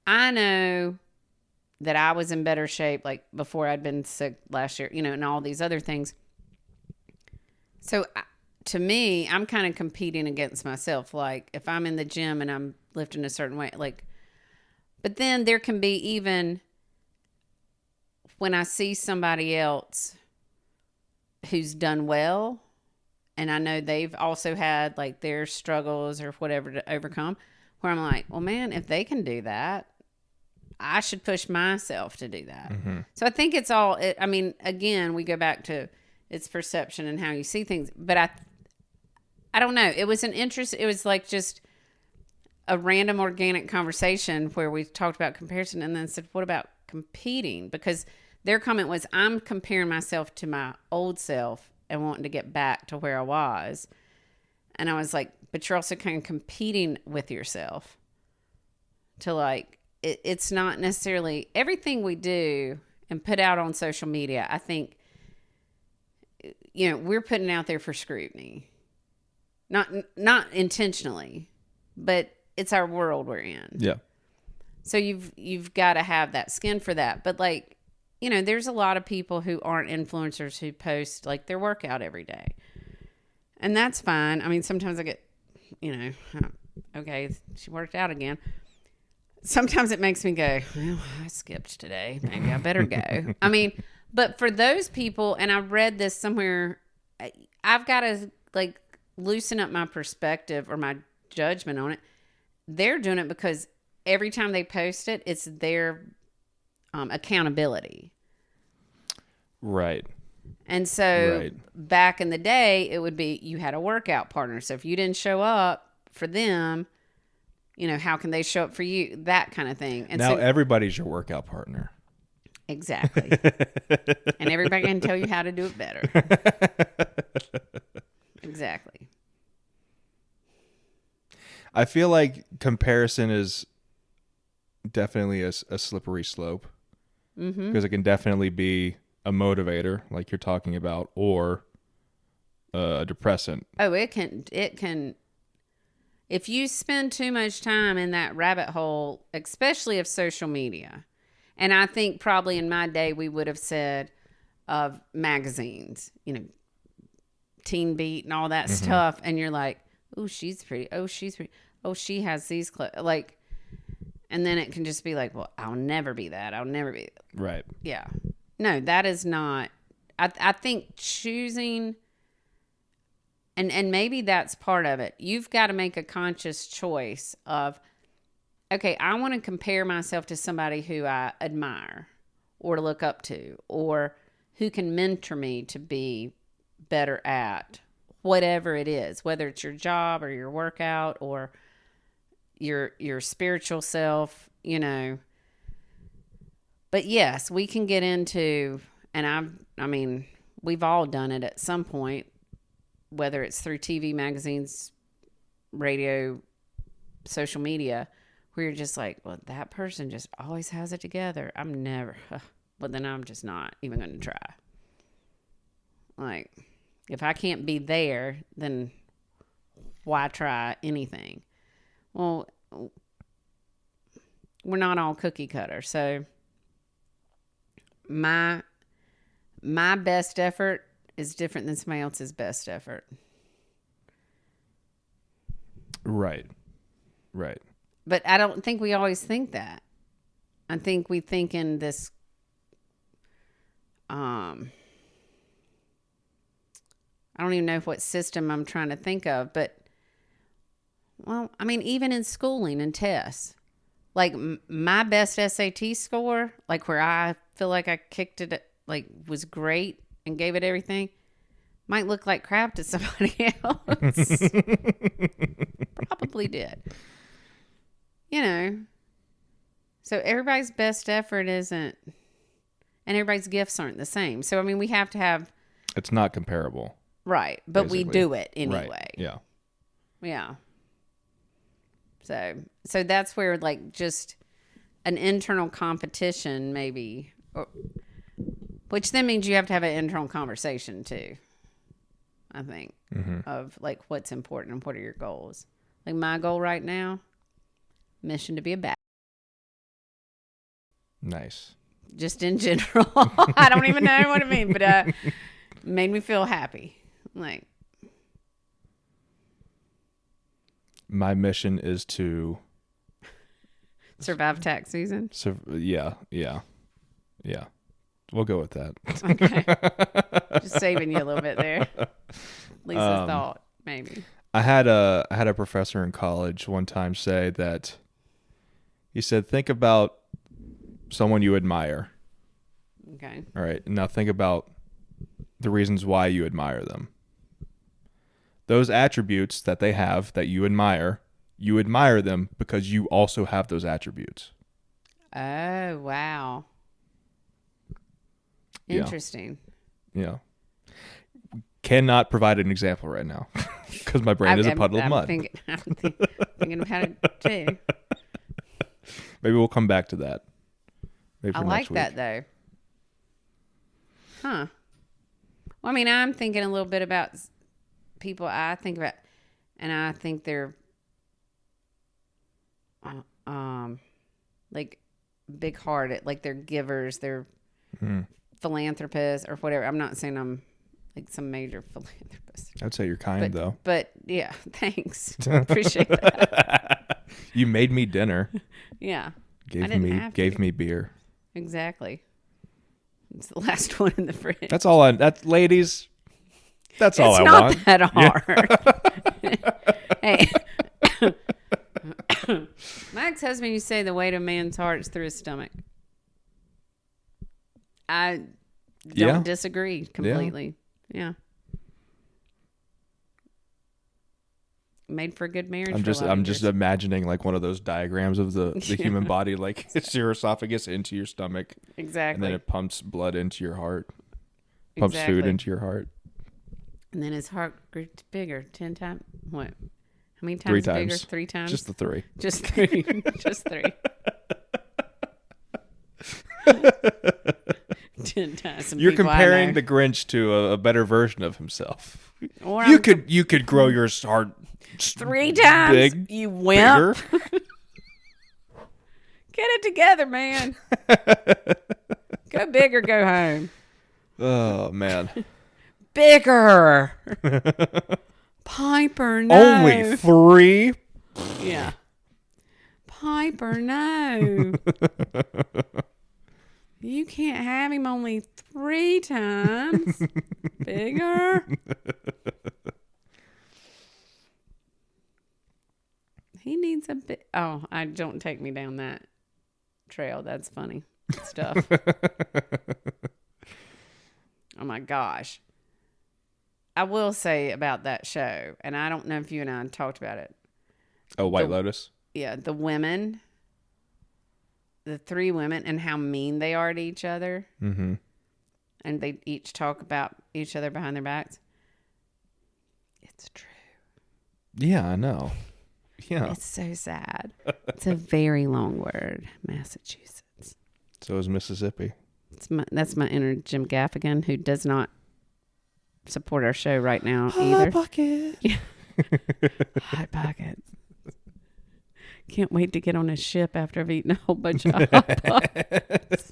I know that I was in better shape like before I'd been sick last year, and all these other things. So to me, I'm kind of competing against myself. Like if I'm in the gym and I'm lifting a certain way, like, but then there can be, even when I see somebody else who's done well, and I know they've also had like their struggles or whatever to overcome, where I'm like, well, man, if they can do that, I should push myself to do that. So I think it's all, I mean, again, we go back to it's perception and how you see things. But I don't know. It was it was like just a random organic conversation where we talked about comparison and then said, what about competing? Because their comment was, I'm comparing myself to my old self and wanting to get back to where I was. And I was like, but you're also kind of competing with yourself to like, it's not necessarily everything we do and put out on social media. I think, we're putting out there for scrutiny, not intentionally, but it's our world we're in. Yeah. So you've got to have that skin for that. But like, there's a lot of people who aren't influencers who post like their workout every day. And that's fine. I mean, sometimes I get, okay, she worked out again. Sometimes it makes me go, well, I skipped today. Maybe I better go. I mean, but for those people, and I read this somewhere, I've got to like loosen up my perspective or my judgment on it. They're doing it because every time they post it, it's their accountability. Right. And so back in the day, it would be you had a workout partner. So if you didn't show up for them, how can they show up for you? That kind of thing. And now so, everybody's your workout partner. Exactly. And everybody can tell you how to do it better. Exactly. I feel like comparison is definitely a slippery slope, because it can definitely be a motivator, like you're talking about, or a depressant. Oh, it can. If you spend too much time in that rabbit hole, especially of social media, and I think probably in my day we would have said of magazines, Teen Beat and all that stuff, and you're like, oh, she's pretty. Oh, she's pretty. Oh, she has these clothes. Like, and then it can just be like, well, I'll never be that. I'll never be that. Right. Yeah. No, that is not. I think choosing, and maybe that's part of it. You've got to make a conscious choice of, okay, I want to compare myself to somebody who I admire or look up to, or who can mentor me to be better at whatever it is, whether it's your job or your workout or your spiritual self, But yes, we can get into, and I mean, we've all done it at some point, whether it's through TV, magazines, radio, social media, where you're just like, well, that person just always has it together. I'm never, well, then I'm just not even going to try. Like, if I can't be there, then why try anything? Well, we're not all cookie cutter. So my best effort is different than somebody else's best effort. Right. But I don't think we always think that. I think we think in this, I don't even know what system I'm trying to think of, but, well, I mean, even in schooling and tests, like my best SAT score, like where I feel like I kicked it, like was great and gave it everything, might look like crap to somebody else. Probably did. So everybody's best effort isn't, and everybody's gifts aren't the same. So, I mean, we have to have. It's not comparable. Right. But basically. we do it anyway. Right. Yeah. Yeah. So that's where, like, just an internal competition maybe, which then means you have to have an internal conversation too, I think, of like what's important and what are your goals. Like my goal right now, mission to be a bat. Nice. Just in general. I don't even know what it means, but made me feel happy. Like, my mission is to survive tax season. So yeah. We'll go with that. Okay. Just saving you a little bit there. Lisa's thought, maybe. I had a professor in college one time say that he said, think about someone you admire. Okay. All right. Now think about the reasons why you admire them. Those attributes that they have that you admire them because you also have those attributes. Oh, wow. Interesting. Yeah. Cannot provide an example right now because my brain is a puddle of mud. I'm thinking about it too. Maybe we'll come back to that. Maybe I like that though. Huh. Well, I mean, I'm thinking a little bit about people I think about, and I think they're like big hearted, like they're givers, they're philanthropists or whatever. I'm not saying I'm like some major philanthropist. I'd say you're kind though. But yeah, thanks. Appreciate that. You made me dinner. Yeah. Gave me beer. Exactly. It's the last one in the fridge. That's all ladies. That's all I want. It's not that hard. Hey. My ex-husband used to say the weight of a man's heart is through his stomach. I don't disagree completely. Yeah. Made for a good marriage. I'm just imagining like one of those diagrams of the human body, like it's your esophagus into your stomach. Exactly. And then it pumps blood into your heart. Pumps food into your heart. And then his heart grew bigger 10 times. What? How many times bigger? 3 times? Just the 3. Just 3. Just 3. 10 times. You're comparing the Grinch to a better version of himself. Or You could grow your heart 3 times. big, You wimp. bigger. Get it together, man. Go big or go home. Oh man. Bigger. Piper, no. Only 3? Yeah. Piper, no. You can't have him only 3 times. Bigger. He needs a bit. Oh, don't take me down that trail. That's funny stuff. Oh my gosh. I will say about that show, and I don't know if you and I talked about it. Oh, White Lotus? Yeah, the women, the 3 women, and how mean they are to each other. Mm-hmm. And they each talk about each other behind their backs. It's true. Yeah, I know. Yeah. It's so sad. It's a very long word. Massachusetts. So is Mississippi. That's my inner Jim Gaffigan, who does not support our show right now either. Hot Pocket. Yeah. Hot Pockets. Can't wait to get on a ship after I've eaten a whole bunch of Hot Pockets.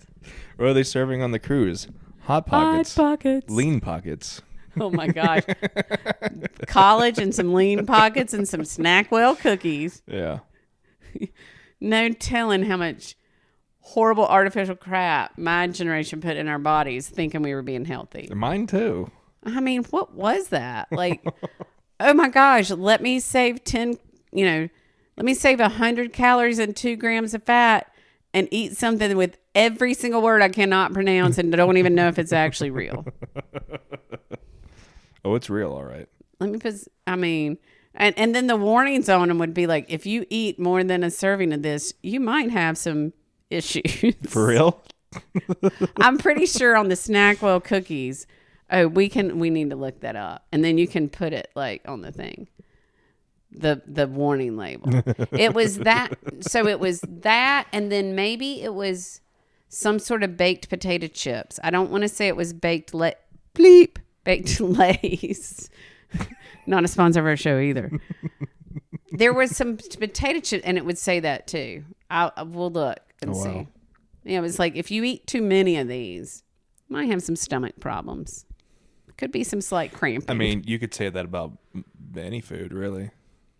What are they serving on the cruise? Hot Pockets. Hot Pockets. Lean Pockets. Oh my gosh. College and some Lean Pockets and some Snackwell cookies. Yeah. No telling how much horrible artificial crap my generation put in our bodies thinking we were being healthy. Mine too. I mean, what was that? Like, oh my gosh, let me save 100 calories and 2 grams of fat and eat something with every single word I cannot pronounce and don't even know if it's actually real. Oh, it's real, all right. Let me put, and then the warnings on them would be like, if you eat more than a serving of this, you might have some issues. For real? I'm pretty sure on the Snackwell cookies, we need to look that up. And then you can put it like on the thing. The warning label. It was that. So it was that, and then maybe it was some sort of baked potato chips. I don't want to say it was baked Lay's. Not a sponsor of our show either. There was some potato chips, and it would say that too. We'll look and see. Wow. Yeah, it was like if you eat too many of these, you might have some stomach problems. Could be some slight cramping. I mean, you could say that about any food, really.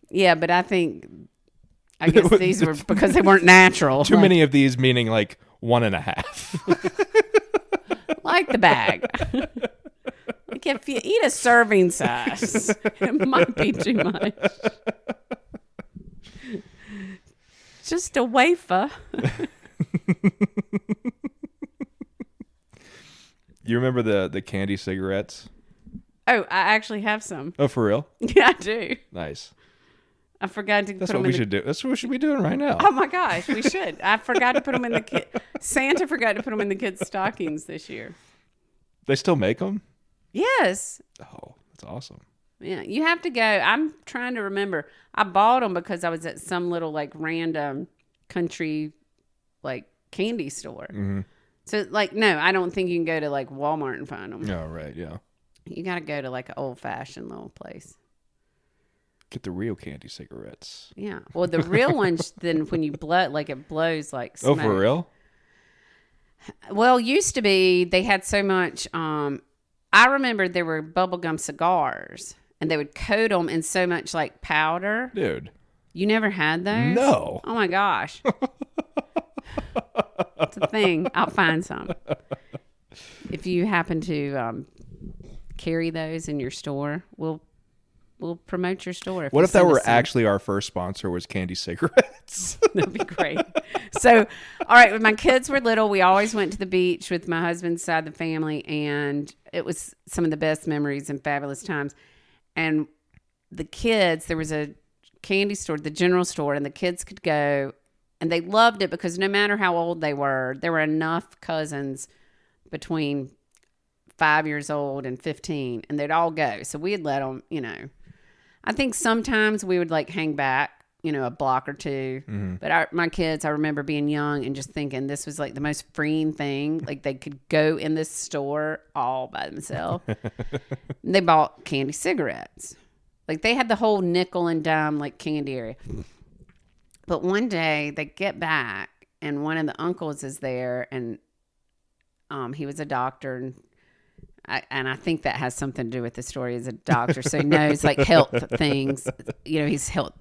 Yeah, but I guess these were because they weren't natural. Too many of these, meaning like 1.5. Like the bag. Like if you eat a serving size, it might be too much. Just a wafer. You remember the candy cigarettes? Oh, I actually have some. Oh, for real? Yeah, I do. Nice. I forgot to That's put them what we should do. That's what we should be doing right now. Oh my gosh, we should. I forgot to put them in the Santa forgot to put them in the kids' stockings this year. They still make them? Yes. Oh, that's awesome. Yeah, you have to go. I'm trying to remember. I bought them because I was at some little like random country like candy store. Mm-hmm. So like, no, I don't think you can go to like Walmart and find them. Oh, right, yeah. You got to go to like an old fashioned little place. Get the real candy cigarettes. Yeah. Well, the real ones, then when you blow, like it blows like smoke. Oh, for real? Well, used to be, they had so much, I remember there were bubblegum cigars and they would coat them in so much like powder. Dude. You never had those? No. Oh my gosh. It's a thing. I'll find some. If you happen to carry those in your store, we'll promote your store. What if that were actually our first sponsor was candy cigarettes? That'd be great. So, all right, when my kids were little, we always went to the beach with my husband's side of the family, and it was some of the best memories and fabulous times. And the kids, there was a candy store, the general store, and the kids could go, and they loved it because no matter how old they were, there were enough cousins between 5 years old and 15, and they'd all go. So we'd let them, I think sometimes we would like hang back, a block or two. But my kids, I remember being young and just thinking this was like the most freeing thing. Like they could go in this store all by themselves. They bought candy cigarettes. Like they had the whole nickel and dime like candy area. But one day they get back and one of the uncles is there, and he was a doctor, and I think that has something to do with the story. He's a doctor, so he knows like health things. He's health.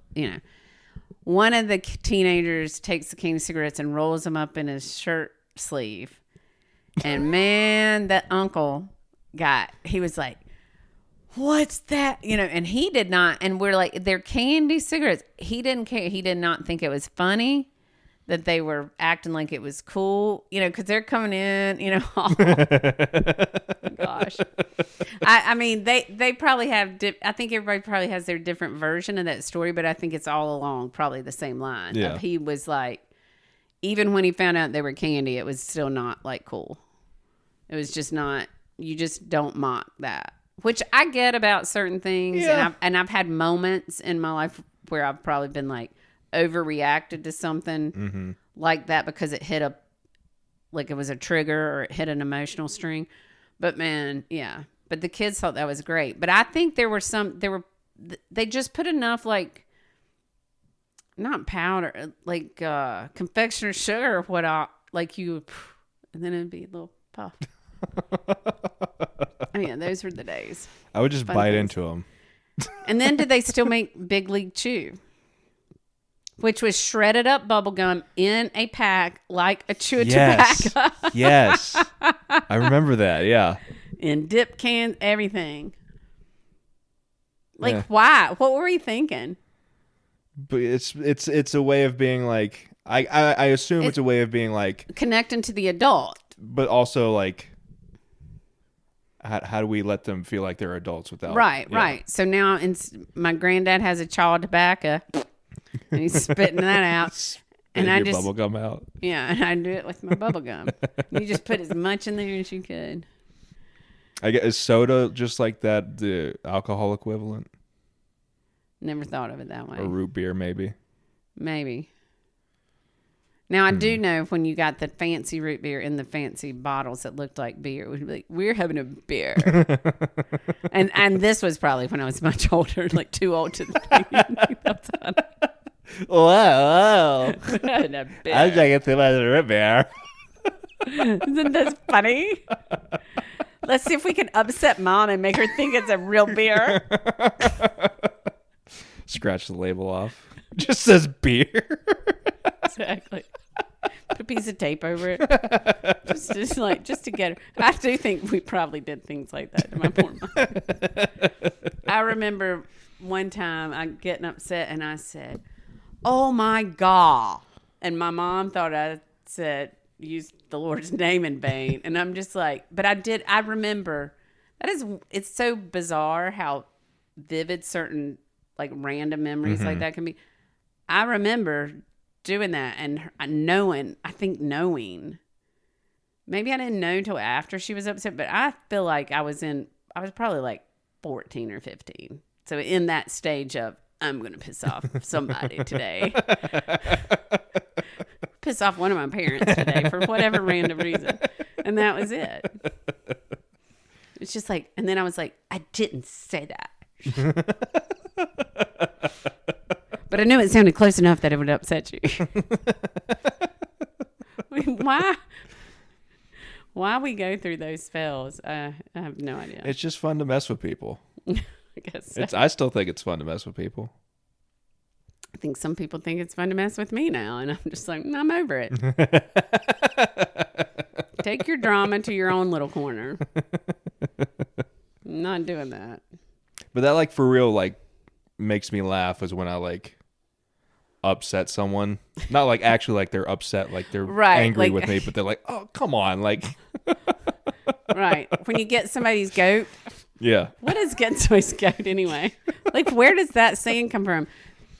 One of the teenagers takes the candy cigarettes and rolls them up in his shirt sleeve, and man, that uncle he was like, what's that? And he did not. And we're like, they're candy cigarettes. He didn't care. He did not think it was funny that they were acting like it was cool, because they're coming in, oh, gosh. I mean, they probably have, I think everybody probably has their different version of that story, but I think it's all along probably the same line. Yeah. He was like, even when he found out they were candy, it was still not like cool. It was just not, you just don't mock that. Which I get about certain things, yeah. and I've had moments in my life where I've probably been like overreacted to something like that because it hit like it was a trigger or it hit an emotional string. But man, yeah. But the kids thought that was great. But I think they just put enough like not powder, like confectioner sugar or and then it'd be a little puff. I mean, those were the days. I would just bite into them. And then did they still make Big League Chew, which was shredded up bubble gum in a pack like a chew of tobacco. Yes. I remember that. Yeah. In dip cans, everything. Like, why? What were we thinking? But it's a way of being like, I assume it's a way of being like connecting to the adult, but also like, how do we let them feel like they're adults without? Right. So now my granddad has a chaw of tobacco, and he's spitting that out. And I just bubble gum out. Yeah, and I do it with my bubble gum. You just put as much in there as you could. I guess, is soda just like that the alcohol equivalent? Never thought of it that way. Or root beer, maybe. Maybe. Now, I do know when you got the fancy root beer in the fancy bottles that looked like beer, it would be like, we're having a beer. and this was probably when I was much older, like too old to think that's Whoa. We're having a beer. I'm drinking too much root beer. Isn't this funny? Let's see if we can upset Mom and make her think it's a real beer. Scratch the label off. Just says beer. Exactly. Put a piece of tape over it. Just to get her. I do think we probably did things like that to my poor mom. I remember one time I getting upset and I said, "Oh my God." And my mom thought I said, used the Lord's name in vain. And I'm just like, but I remember it's so bizarre how vivid certain like random memories like that can be. I remember doing that and knowing, maybe I didn't know until after she was upset, but I feel like I was probably like 14 or 15. So in that stage of, I'm going to piss off somebody today. Piss off one of my parents today for whatever random reason. And that was it. It's just like, and then I was like, I didn't say that. But I knew it sounded close enough that it would upset you. I mean, why we go through those spells, I have no idea. It's just fun to mess with people. I guess so. I still think it's fun to mess with people. I think some people think it's fun to mess with me now, and I'm just like, I'm over it. Take your drama to your own little corner. I'm not doing that. But that, like, for real, like, makes me laugh is when I, like, upset someone. Not, like, actually, like, they're upset, like, they're angry like, with me, but they're like, oh, come on, like. Right. When you get somebody's goat. Yeah. What is getting somebody's goat anyway? Like, where does that saying come from?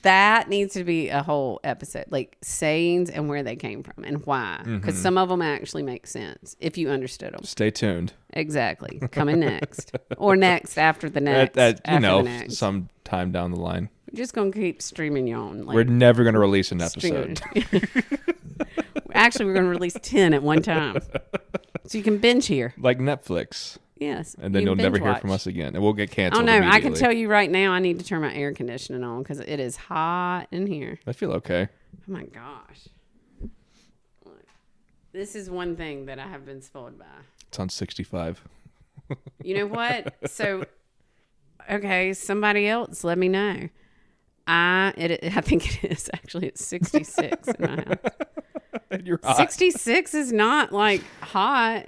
That needs to be a whole episode, like sayings and where they came from and why. Because some of them actually make sense if you understood them. Stay tuned. Exactly. Coming next. Or next after the next. After the next. Some time down the line. We're just going to keep streaming you on. We're never going to release an episode. Actually, we're going to release 10 at one time. So you can binge here. Like Netflix. Yes. And then you'll never hear from us again. And we'll get canceled. Oh, no. I can tell you right now, I need to turn my air conditioning on because it is hot in here. I feel okay. Oh, my gosh. Look, this is one thing that I have been spoiled by. It's on 65. You know what? So, okay, somebody else, let me know. I think it is actually. It's 66 in my house. You're hot. 66 is not like hot.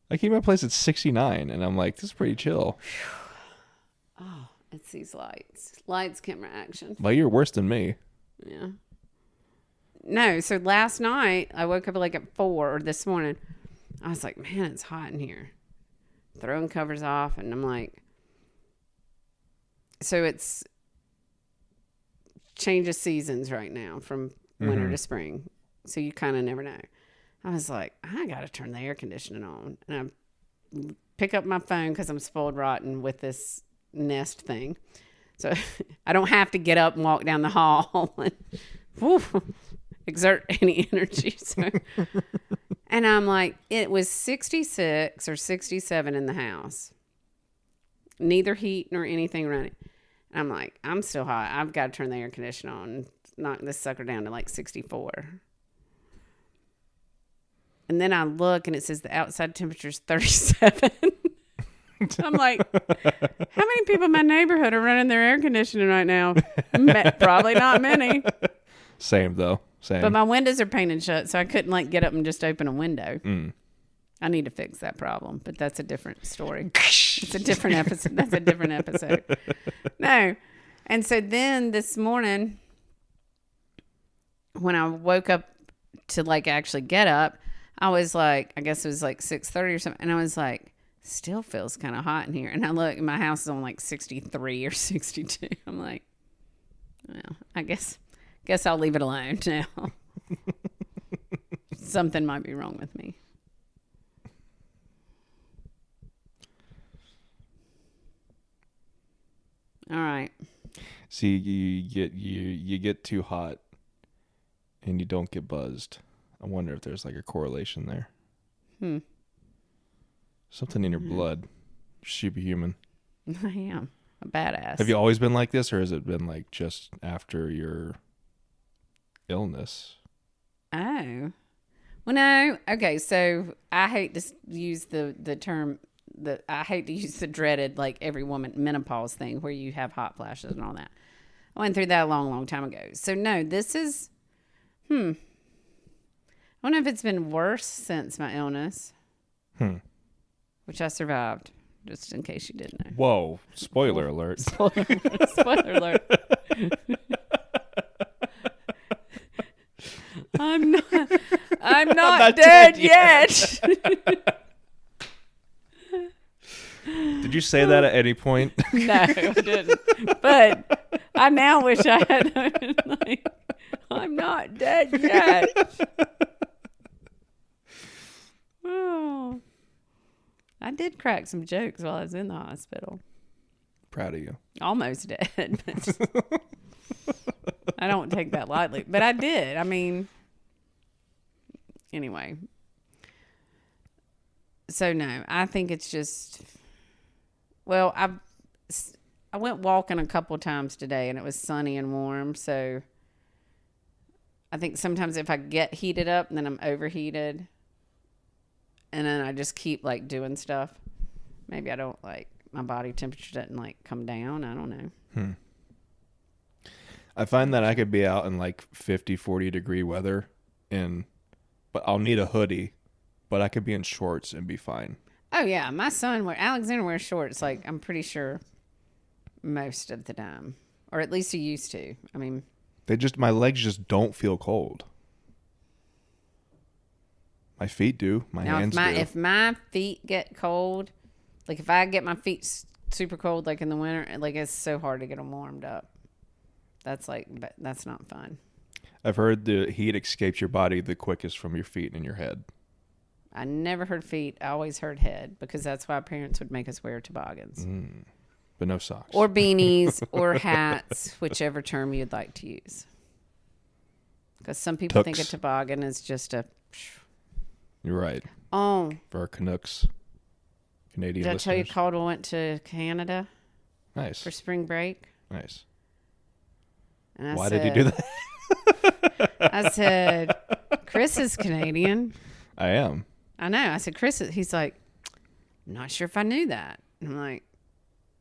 I keep my place at 69, and I'm like, this is pretty chill. Oh, it's these lights. Lights, camera, action. Well, you're worse than me. Yeah. No, so last night, I woke up like at 4, or this morning. I was like, man, it's hot in here. Throwing covers off, and I'm like, so it's change of seasons right now from winter to spring. So you kind of never know. I was like, I got to turn the air conditioning on. And I pick up my phone because I'm spoiled rotten with this Nest thing. So I don't have to get up and walk down the hall and exert any energy. So, and I'm like, it was 66 or 67 in the house. Neither heat nor anything running. And I'm like, I'm still hot. I've got to turn the air conditioner on and knock this sucker down to like 64. And then I look and it says the outside temperature is 37. I'm like, how many people in my neighborhood are running their air conditioning right now? Probably not many. Same though. Same. But my windows are painted shut, so I couldn't like get up and just open a window. I need to fix that problem, but that's a different story. It's a different episode. That's a different episode. No. And so then this morning, when I woke up to like actually get up, I was like, I guess it was like 6:30 or something. And I was like, still feels kind of hot in here. And I look, my house is on like 63 or 62. I'm like, well, I guess I'll leave it alone now. Something might be wrong with me. All right. See, you get too hot and you don't get buzzed. I wonder if there's like a correlation there. Something in your blood. Superhuman. I am a badass. Have you always been like this, or has it been like just after your illness? Oh. Well, no. Okay, so I hate to use the term, I hate to use the dreaded, like every woman menopause thing where you have hot flashes and all that. I went through that a long, long time ago. So no, this is, I don't know if it's been worse since my illness, which I survived, just in case you didn't know. Whoa! Spoiler alert! Spoiler alert! I'm not dead yet. Did you say that at any point? No, I didn't. But I now wish I had. Like, I'm not dead yet. Oh, I did crack some jokes while I was in the hospital. Proud of you. Almost dead. But I don't take that lightly, but I did. I mean, anyway. So no, I think it's just. Well, I went walking a couple times today, and it was sunny and warm. So I think sometimes if I get heated up, then I'm overheated. And then I just keep like doing stuff. Maybe I don't like my body temperature doesn't like come down. I don't know. I find that I could be out in like 50, 40 degree weather but I'll need a hoodie, but I could be in shorts and be fine. Oh yeah. My son Alexander wears shorts. Like I'm pretty sure most of the time, or at least he used to. I mean, my legs just don't feel cold. My feet do. My hands do. If my feet get cold, like if I get my feet super cold, like in the winter, like it's so hard to get them warmed up. That's not fun. I've heard the heat escapes your body the quickest from your feet and your head. I never heard feet. I always heard head because that's why parents would make us wear toboggans. But no socks. Or beanies or hats, whichever term you'd like to use. Because some people think a toboggan is just a... You're right. Oh. For our Canucks, Canadian Did I listeners. tell you Caldwell went to Canada? Nice. For spring break? Nice. And Why did he do that? I said, Chris is Canadian. I am. I know. I said, Chris, he's like, I'm not sure if I knew that. And I'm like,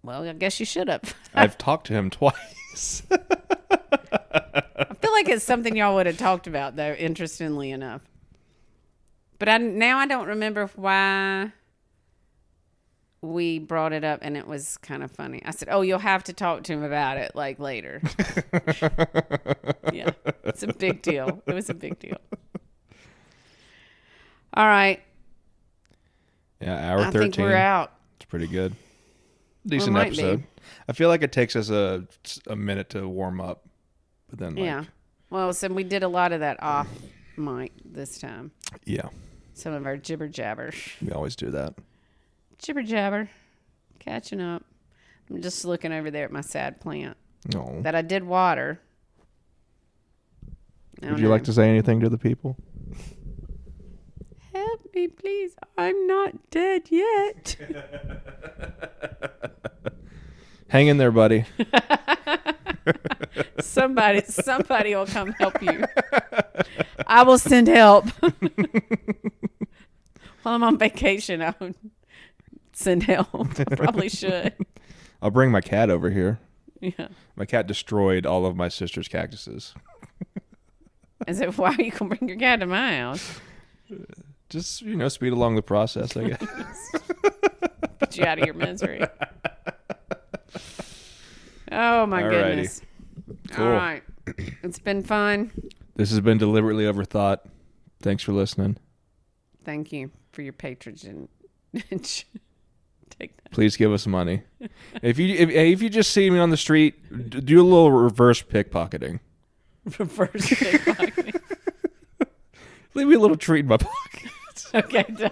well, I guess you should have. I've talked to him twice. I feel like it's something y'all would have talked about, though, interestingly enough. But now I don't remember why we brought it up, and it was kind of funny. I said, oh, you'll have to talk to him about it, like, later. Yeah, it's a big deal. It was a big deal. All right. Yeah, hour 13. I think we're out. It's pretty good. Decent might episode. be. I feel like it takes us a minute to warm up. But then, Yeah. Well, so we did a lot of that off mic this time. Yeah. Some of our jibber jabber. We always do that. Jibber jabber. Catching up. I'm just looking over there at my sad plant No. that I did water. Would you like to say anything to the people? Help me, please. I'm not dead yet. Hang in there, buddy. Somebody will come help you. I will send help. While I'm on vacation, I would send help. I probably should. I'll bring my cat over here. Yeah. My cat destroyed all of my sister's cactuses. Is it why you can bring your cat to my house? Just, speed along the process, I guess. Get you out of your misery. Oh, my goodness. Cool. All right. It's been fun. This has been Deliberately Overthought. Thanks for listening. Thank you for your patronage. And take that. Please give us money. If you just see me on the street, do a little reverse pickpocketing. Reverse pickpocketing. Leave me a little treat in my pocket. Okay, done.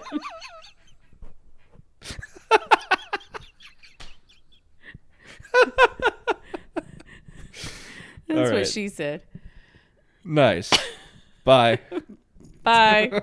That's what she said. Nice. Bye. Bye.